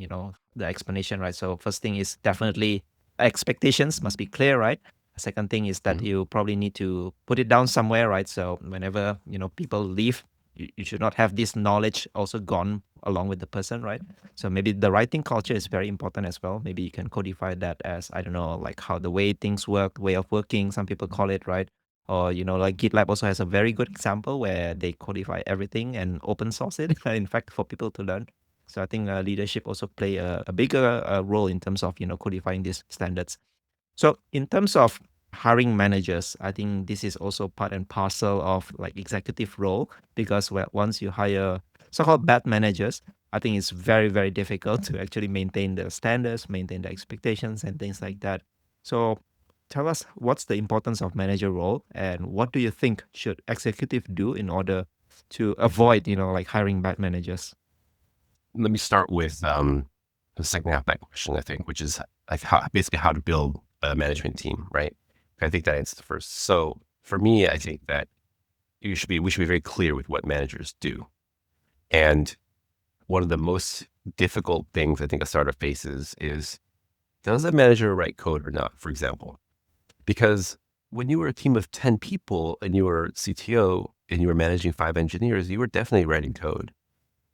the explanation, right? So first thing is definitely expectations must be clear, right? Second thing is that you probably need to put it down somewhere, right? So whenever, people leave, you should not have this knowledge also gone along with the person, right? So maybe the writing culture is very important as well. Maybe you can codify that as, I don't know, like how the way things work, way of working, some people call it, right? Or, like GitLab also has a very good example where they codify everything and open source it, in fact, for people to learn. So I think leadership also play a bigger role in terms of, codifying these standards. So in terms of hiring managers, I think this is also part and parcel of like executive role because once you hire so-called bad managers, I think it's very, very difficult to actually maintain the standards, maintain the expectations and things like that. So tell us what's the importance of manager role and what do you think should executive do in order to avoid, like hiring bad managers? Let me start with the second half of that question, I think, which is like basically how to build a management team, right? I think that answers the first. So for me, I think that we should be very clear with what managers do. And one of the most difficult things I think a startup faces is, does a manager write code or not, for example? Because when you were a team of 10 people and you were CTO and you were managing 5 engineers, you were definitely writing code.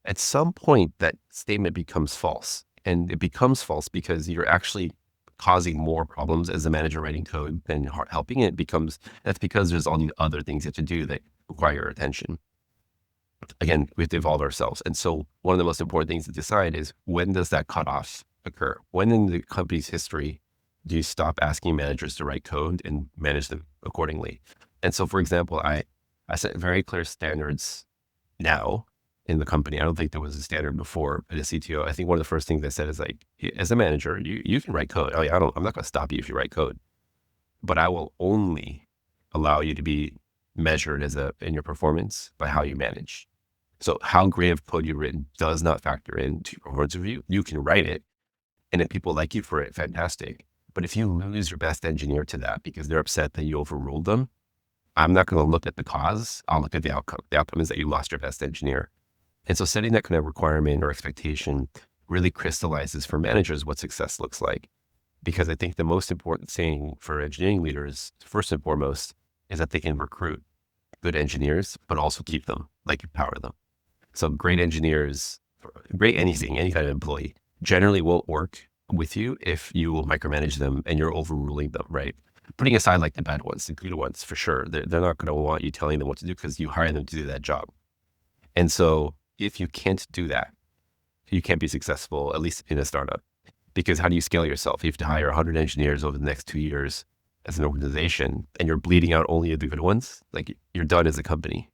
At some point, that statement becomes false. And it becomes false because you're actually causing more problems as a manager writing code than helping it. That's because there's all these other things you have to do that require your attention. Again, we have to evolve ourselves. And so one of the most important things to decide is, when does that cutoff occur? When in the company's history do you stop asking managers to write code and manage them accordingly? And so, for example, I set very clear standards now in the company. I don't think there was a standard before at a CTO. I think one of the first things I said is like, as a manager, you can write code. Oh yeah, I'm not going to stop you if you write code, but I will only allow you to be measured in your performance by how you manage. So how great of code you've written does not factor into your performance review. You can write it, and if people like you for it, fantastic. But if you lose your best engineer to that because they're upset that you overruled them, I'm not going to look at the cause. I'll look at the outcome. The outcome is that you lost your best engineer. And so setting that kind of requirement or expectation really crystallizes for managers what success looks like. Because I think the most important thing for engineering leaders, first and foremost, is that they can recruit good engineers, but also keep them, like empower them. So great engineers, great anything, any kind of employee, generally won't work with you if you will micromanage them and you're overruling them, right? Putting aside like the bad ones, the good ones, for sure. They're not going to want you telling them what to do because you hire them to do that job. And so if you can't do that, you can't be successful, at least in a startup. Because how do you scale yourself? You have to hire 100 engineers over the next 2 years as an organization, and you're bleeding out only the good ones. Like, you're done as a company,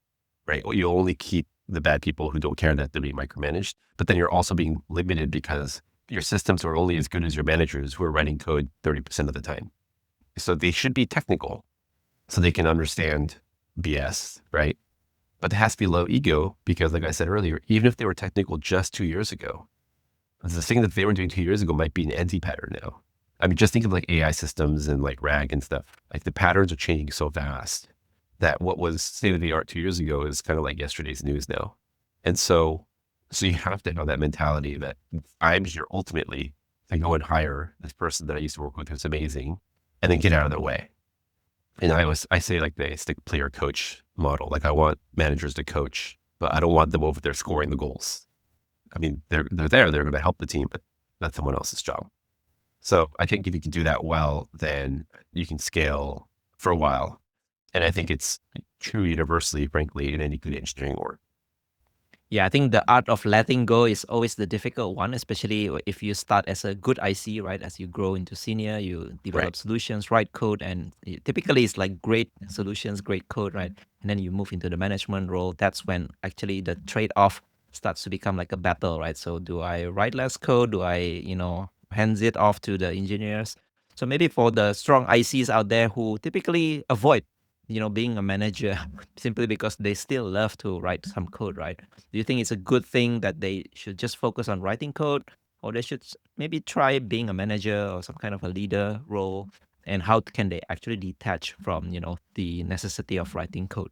right? You only keep the bad people who don't care that they're being micromanaged, but then you're also being limited because your systems are only as good as your managers who are writing code 30% of the time. So they should be technical so they can understand BS, right? But there has to be low ego because, like I said earlier, even if they were technical just 2 years ago, the thing that they were doing 2 years ago might be an anti-pattern now. I mean, just think of like AI systems and like RAG and stuff. Like the patterns are changing so fast that what was state of the art 2 years ago is kind of like yesterday's news now. And so you have to have that mentality that I'm here ultimately to go and hire this person that I used to work with who's amazing and then get out of their way. And I say like the stick player coach model. Like I want managers to coach, but I don't want them over there scoring the goals. I mean, they're there, they're going to help the team, but that's someone else's job. So I think if you can do that well, then you can scale for a while. And I think it's true universally, frankly, in any good engineering org. Yeah, I think the art of letting go is always the difficult one, especially if you start as a good IC, right? As you grow into senior, you Right. develop solutions, write code, and typically it's like great solutions, great code, right? And then you move into the management role. That's when actually the trade-off starts to become like a battle, right? So do I write less code? Do I, hands it off to the engineers? So maybe for the strong ICs out there who typically avoid, being a manager simply because they still love to write some code, right? Do you think it's a good thing that they should just focus on writing code, or they should maybe try being a manager or some kind of a leader role? And how can they actually detach from, the necessity of writing code?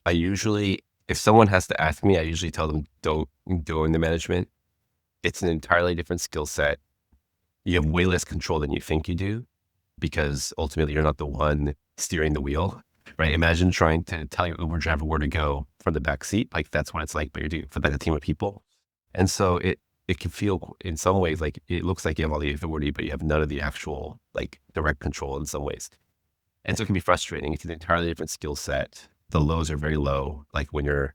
I usually, if someone has to ask me, I usually tell them, don't go into management. It's an entirely different skill set. You have way less control than you think you do because ultimately you're not the one steering the wheel, right? Imagine trying to tell your Uber driver where to go from the back seat. Like that's what it's like, but you're doing it for like a team of people. And so it can feel in some ways like it looks like you have all the authority, but you have none of the actual like direct control in some ways. And so it can be frustrating. It's an entirely different skill set. The lows are very low. Like when you're,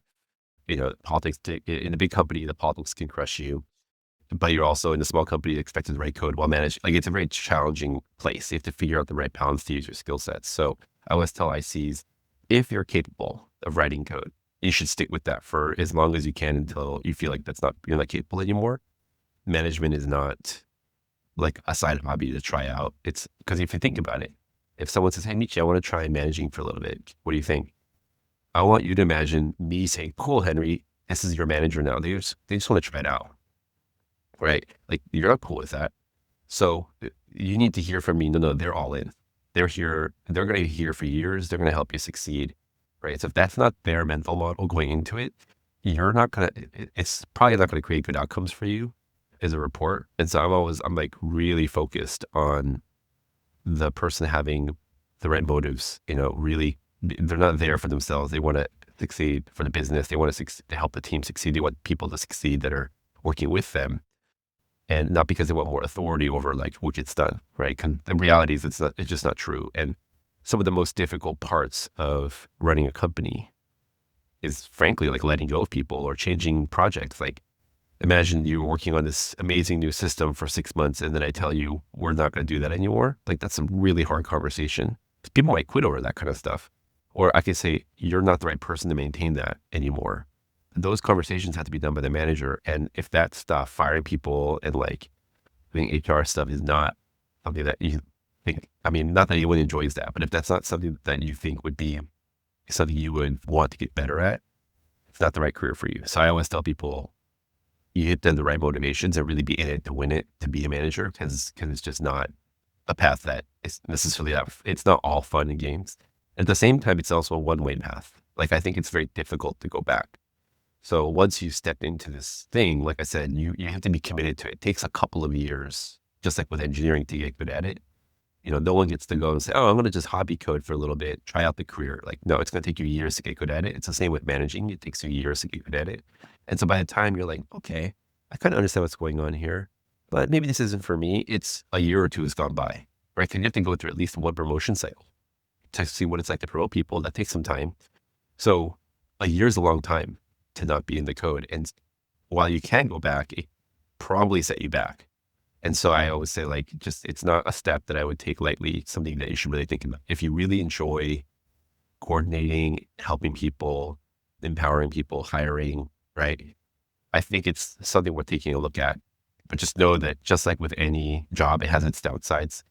politics in a big company, the politics can crush you, but you're also in a small company expected to write code while managing. Like it's a very challenging place. You have to figure out the right balance to use your skill sets. So I always tell ICs, if you're capable of writing code, you should stick with that for as long as you can until you feel like you're not capable anymore. Management is not like a side hobby to try out. It's because if you think about it, if someone says, "Hey, Michi, I want to try managing for a little bit. What do you think?" I want you to imagine me saying, "Cool, Henry, this is your manager now." They just want to try it out, right? Like you're not cool with that. So you need to hear from me. No, they're all in. They're here. They're going to be here for years. They're going to help you succeed, right? So if that's not their mental model going into it, you're not going to, it's probably not going to create good outcomes for you as a report. And so I'm like really focused on the person having the right motives, really, they're not there for themselves. They want to succeed for the business. They want to help the team succeed. They want people to succeed that are working with them, and not because they want more authority over like what gets done, right? The reality is it's just not true. And some of the most difficult parts of running a company is frankly like letting go of people or changing projects. Like imagine you're working on this amazing new system for 6 months and then I tell you, we're not going to do that anymore. Like that's a really hard conversation. People might quit over that kind of stuff. Or I could say, you're not the right person to maintain that anymore. Those conversations have to be done by the manager. And if that stuff, firing people and like doing HR stuff is not something that you think, I mean, not that anyone enjoys that, but if that's not something that you think would be something you would want to get better at, it's not the right career for you. So I always tell people, you hit the right motivations and really be in it to win it, to be a manager, because it's just not a path that is necessarily it's not all fun and games. At the same time, it's also a one-way path. Like I think it's very difficult to go back. So once you step into this thing, like I said, you have to be committed to it. It takes a couple of years, just like with engineering, to get good at it. No one gets to go and say, "Oh, I'm going to just hobby code for a little bit, try out the career." Like, no, it's going to take you years to get good at it. It's the same with managing. It takes you years to get good at it. And so by the time you're like, okay, I kind of understand what's going on here, but maybe this isn't for me. It's a year or two has gone by, right? And you have to go through at least one promotion cycle to see what it's like to promote people. That takes some time. So a year is a long time to not be in the code. And while you can go back, it probably set you back. And so I always say, like, just, it's not a step that I would take lightly. It's something that you should really think about. If you really enjoy coordinating, helping people, empowering people, hiring, right? I think it's something worth taking a look at. But just know that just like with any job, it has its downsides.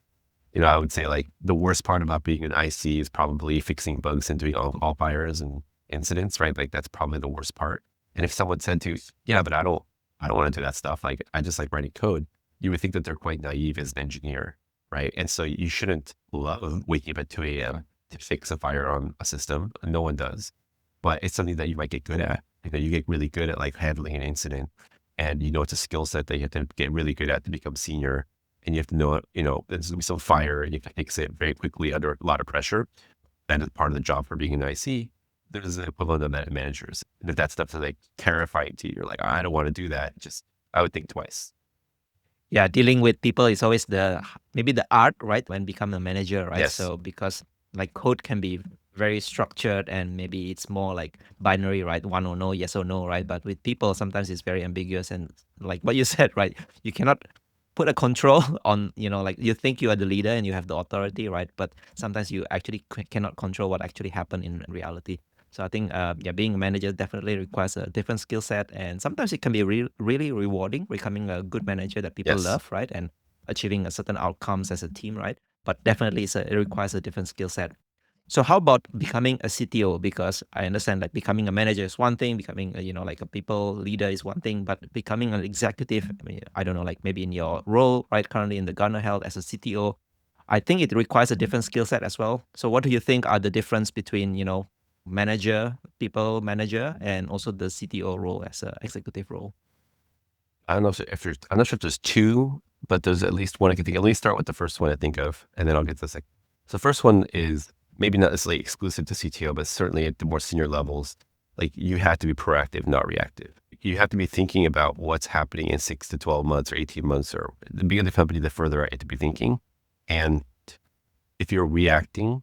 I would say like the worst part about being an IC is probably fixing bugs and doing all fires and incidents, right? Like that's probably the worst part. And if someone said to, yeah, but I don't want to do that stuff. Like I just like writing code. You would think that they're quite naive as an engineer, right? And so you shouldn't love waking up at 2 a.m. to fix a fire on a system. No one does, but it's something that you might get good at. You get really good at like handling an incident, and it's a skill set that you have to get really good at to become senior. And you have to know, there's gonna be some fire, and you have to fix it very quickly under a lot of pressure. That is part of the job for being an IC. There's an equivalent of that in managers. And if that stuff is like terrifying to you, you're like, I don't want to do that. I would think twice. Yeah, dealing with people is always maybe the art, right? When become a manager, right? Yes. So because like code can be very structured and maybe it's more like binary, right? One or no, yes or no, right? But with people, sometimes it's very ambiguous and like what you said, right? You cannot put a control on, like you think you are the leader and you have the authority, right? But sometimes you actually cannot control what actually happened in reality. So I think, being a manager definitely requires a different skill set, and sometimes it can be really rewarding, becoming a good manager that people Yes. love, right, and achieving a certain outcomes as a team, right. But definitely, it requires a different skill set. So how about becoming a CTO? Because I understand that becoming a manager is one thing, becoming like a people leader is one thing, but becoming an executive, I mean, I don't know, like maybe in your role, right, currently in the Garner Health as a CTO, I think it requires a different skill set as well. So what do you think are the difference between, manager, people manager, and also the CTO role as a executive role? I don't know I'm not sure if there's two, but there's at least one I can think of. Let me start with the first one I think of, and then I'll get to the second. So the first one is maybe not necessarily exclusive to CTO, but certainly at the more senior levels, like you have to be proactive, not reactive. You have to be thinking about what's happening in 6 to 12 months or 18 months, or the bigger the company, the further out you have to be thinking. And if you're reacting,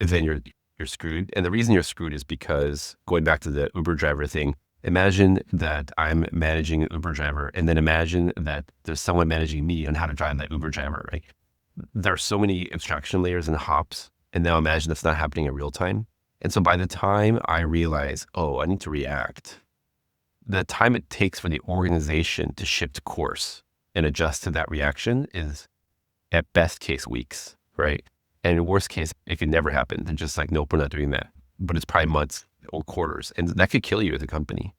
then you're screwed. And the reason you're screwed is because, going back to the Uber driver thing, imagine that I'm managing an Uber driver, and then imagine that there's someone managing me on how to drive that Uber driver, right? There are so many abstraction layers and hops. And now imagine that's not happening in real time. And so by the time I realize, oh, I need to react, the time it takes for the organization to shift course and adjust to that reaction is at best case weeks, right? And in worst case, it could never happen. And just like, nope, we're not doing that. But it's probably months or quarters. And that could kill you as a company.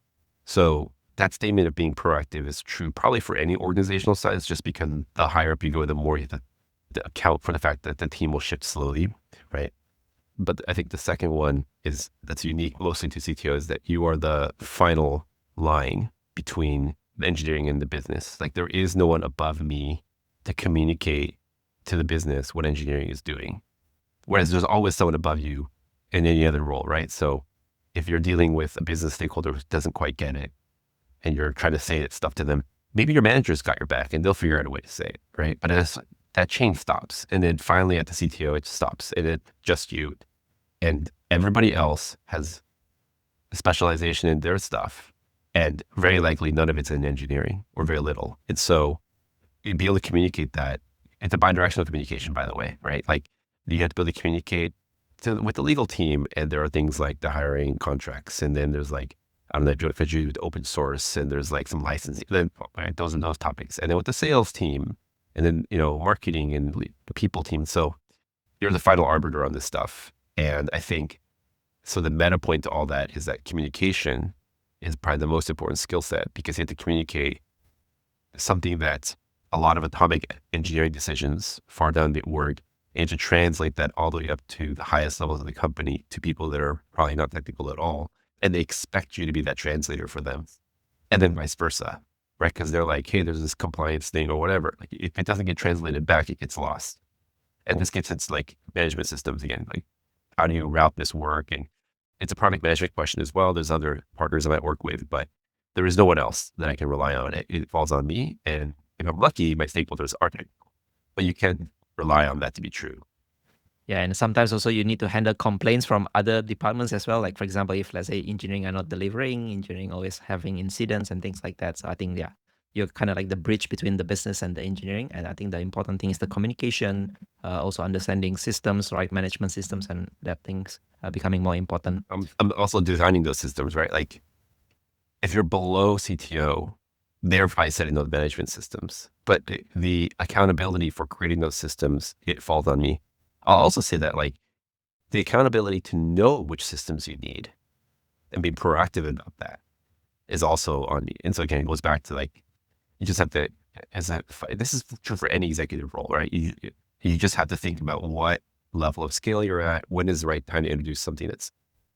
So that statement of being proactive is true probably for any organizational size, just because the higher up you go, the more you have to account for the fact that the team will shift slowly, right? But I think the second one that's unique mostly to CTO is that you are the final line between the engineering and the business. Like there is no one above me to communicate to the business what engineering is doing. Whereas there's always someone above you in any other role, right? So if you're dealing with a business stakeholder who doesn't quite get it and you're trying to say stuff to them, maybe your manager's got your back and they'll figure out a way to say it, right? But that chain stops. And then finally at the CTO, it stops and it's just you. And everybody else has a specialization in their stuff. And very likely none of it's in engineering or very little. And so you'd be able to communicate that. It's a bidirectional communication, by the way, right? Like you have to be able to communicate with the legal team. And there are things like the hiring contracts. And then there's like, I don't know, if you do with open source and there's like some licensing, then right, those are those topics. And then with the sales team and then, marketing and the people team. So you're the final arbiter on this stuff. And I think, so the meta point to all that is that communication is probably the most important skill set, because you have to communicate something that a lot of atomic engineering decisions far down the org, and to translate that all the way up to the highest levels of the company to people that are probably not technical at all. And they expect you to be that translator for them. And then vice versa, right? Because they're like, hey, there's this compliance thing or whatever. Like if it doesn't get translated back, it gets lost. And this gets into like management systems again. Like how do you route this work? And it's a product management question as well. There's other partners I might work with, but there is no one else that I can rely on. It falls on me. And if I'm lucky, my stakeholders are technical, but you can rely on that to be true. Yeah, and sometimes also you need to handle complaints from other departments as well. Like for example, if let's say engineering are not delivering, engineering always having incidents and things like that. So I think you're kind of like the bridge between the business and the engineering. And I think the important thing is the communication, also understanding systems, right? Management systems, and that things are becoming more important. I'm also designing those systems, right? Like if you're below CTO, they're probably setting those management systems, but the accountability for creating those systems, it falls on me. I'll also say that like the accountability to know which systems you need and being proactive about that is also on me. And so again, it goes back to like, you just have to, this is true for any executive role, right? You just have to think about what level of scale you're at. When is the right time to introduce something that's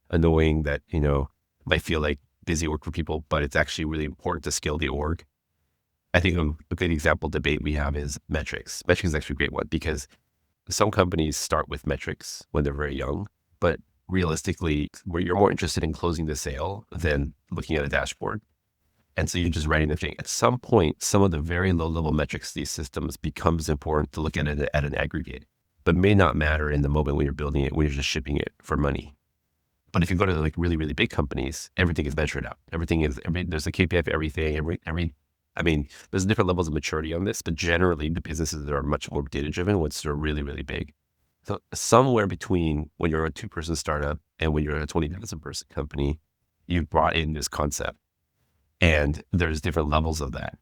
annoying, that, might feel like busy work for people, but it's actually really important to scale the org. I think a good example debate we have is metrics. Metrics is actually a great one because some companies start with metrics when they're very young, but realistically, where you're more interested in closing the sale than looking at a dashboard. And so you're just writing the thing. At some point, some of the very low level metrics of these systems becomes important to look at it at an aggregate, but may not matter in the moment when you're building it, when you're just shipping it for money. But if you go to like really, really big companies, everything is measured out. There's a KPI for everything. There's different levels of maturity on this, but generally the businesses that are much more data driven, once they're really, really big. So somewhere between when you're a 2-person startup and when you're a 20,000 person company, you've brought in this concept. And there's different levels of that.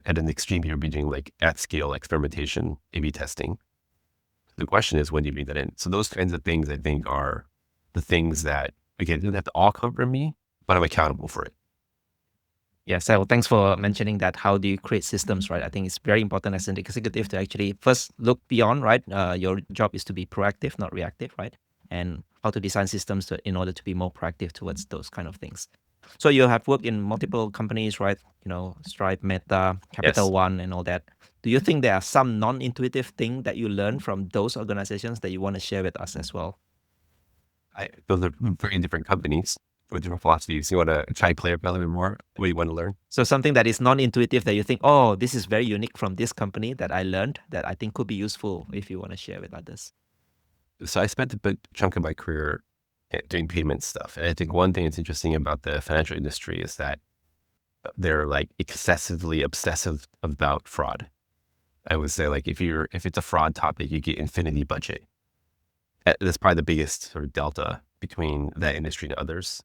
At an extreme, you're doing like at scale experimentation, A/B testing. The question is, when do you bring that in? So those kinds of things, I think, are the things that, again, it doesn't have to all come from me, but I'm accountable for it. Yeah, so thanks for mentioning that. How do you create systems, right? I think it's very important as an executive to actually first look beyond, right? Your job is to be proactive, not reactive, right? And how to design systems in order to be more proactive towards those kind of things. So you have worked in multiple companies, right? Stripe, Meta, Capital Yes. One, and all that. Do you think there are some non-intuitive thing that you learn from those organizations that you want to share with us as well? Those are very different companies with different philosophies. You want to try and clarify a little bit more what you want to learn? So something that is non-intuitive that you think, oh, this is very unique from this company that I learned that I think could be useful if you want to share with others. So I spent a big chunk of my career doing payment stuff. And I think one thing that's interesting about the financial industry is that they're like excessively obsessive about fraud. I would say like if it's a fraud topic, you get infinity budget. That's probably the biggest sort of delta between that industry and others.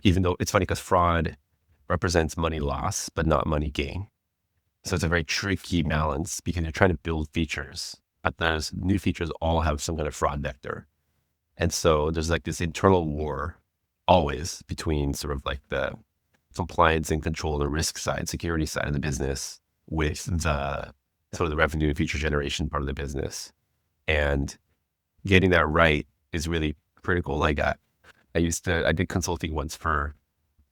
Even though it's funny because fraud represents money loss, but not money gain. So it's a very tricky balance because you're trying to build features, but those new features all have some kind of fraud vector. And so there's like this internal war always between sort of like the compliance and control, the risk side, security side of the business with the sort of the revenue and feature generation part of the business. And getting that right is really critical. Like I did consulting once for,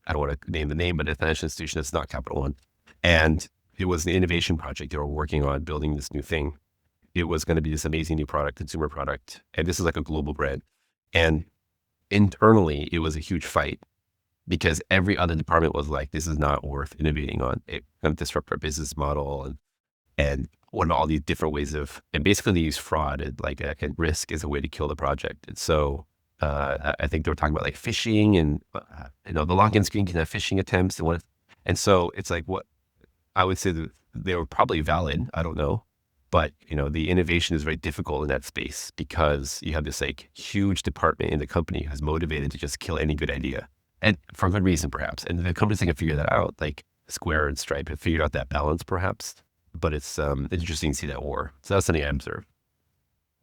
I don't want to name the name, but a financial institution that's not Capital One. And it was the innovation project. They were working on building this new thing. It was going to be this amazing new product, consumer product. And this is like a global brand. And internally, it was a huge fight because every other department was like, this is not worth innovating on. It kind of disrupt our business model. And what are all these different ways and basically they use fraud and risk as a way to kill the project. And so I think they were talking about like phishing and, the login screen can have phishing attempts. And so it's like what I would say that they were probably valid. I don't know. But, the innovation is very difficult in that space because you have this like huge department in the company who's motivated to just kill any good idea, and for good reason, perhaps. And the companies that can figure that out, like Square and Stripe have figured out that balance perhaps, but it's interesting to see that war. So that's something I observed.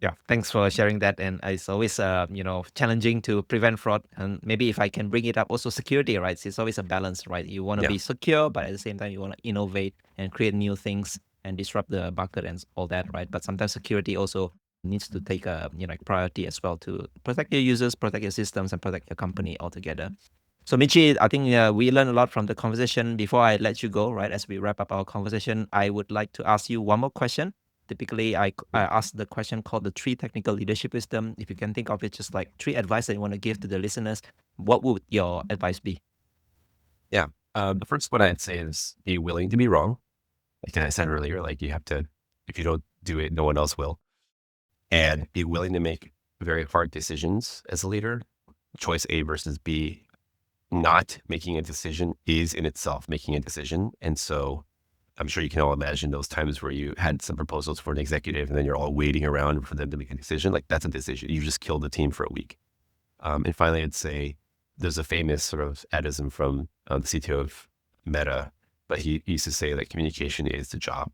Yeah, thanks for sharing that. And it's always, challenging to prevent fraud. And maybe if I can bring it up, also security, right? It's always a balance, right? You want to be secure, but at the same time, you want to innovate and create new things and disrupt the market and all that, right? But sometimes security also needs to take a priority as well to protect your users, protect your systems, and protect your company altogether. So Michi, I think we learned a lot from the conversation. Before I let you go, right, as we wrap up our conversation, I would like to ask you one more question. Typically, I ask the question called the 3 technical leadership wisdom. If you can think of it, just like 3 advice that you want to give to the listeners, what would your advice be? Yeah. The first one I'd say is be willing to be wrong. Like I said earlier, like you have to, if you don't do it, no one else will. And be willing to make very hard decisions as a leader. Choice A versus B. Not making a decision is in itself making a decision. And so I'm sure you can all imagine those times where you had some proposals for an executive and then you're all waiting around for them to make a decision. Like that's a decision. You just killed the team for a week. And finally, I'd say there's a famous sort of adism from the CTO of Meta, but he used to say that communication is the job.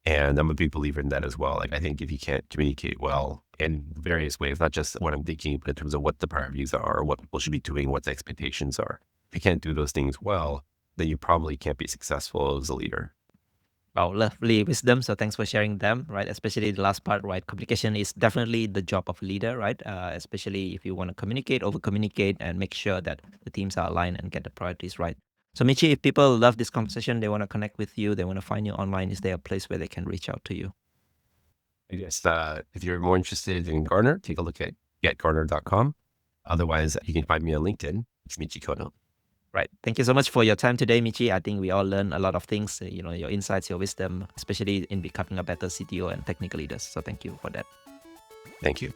And I'm a big believer in that as well. Like, I think if you can't communicate well in various ways, not just what I'm thinking, but in terms of what the priorities are, what people should be doing, what the expectations are. If you can't do those things well, then you probably can't be successful as a leader. Wow, lovely wisdom. So thanks for sharing them, right? Especially the last part, right? Communication is definitely the job of a leader, right? Especially if you want to communicate, over communicate, and make sure that the teams are aligned and get the priorities right. So Michi, if people love this conversation, they want to connect with you, they want to find you online, is there a place where they can reach out to you? I guess if you're more interested in Garner, take a look at getgarner.com. Otherwise, you can find me on LinkedIn. It's Michi Kono. Right. Thank you so much for your time today, Michi. I think we all learned a lot of things, your insights, your wisdom, especially in becoming a better CTO and technical leaders. So thank you for that. Thank you.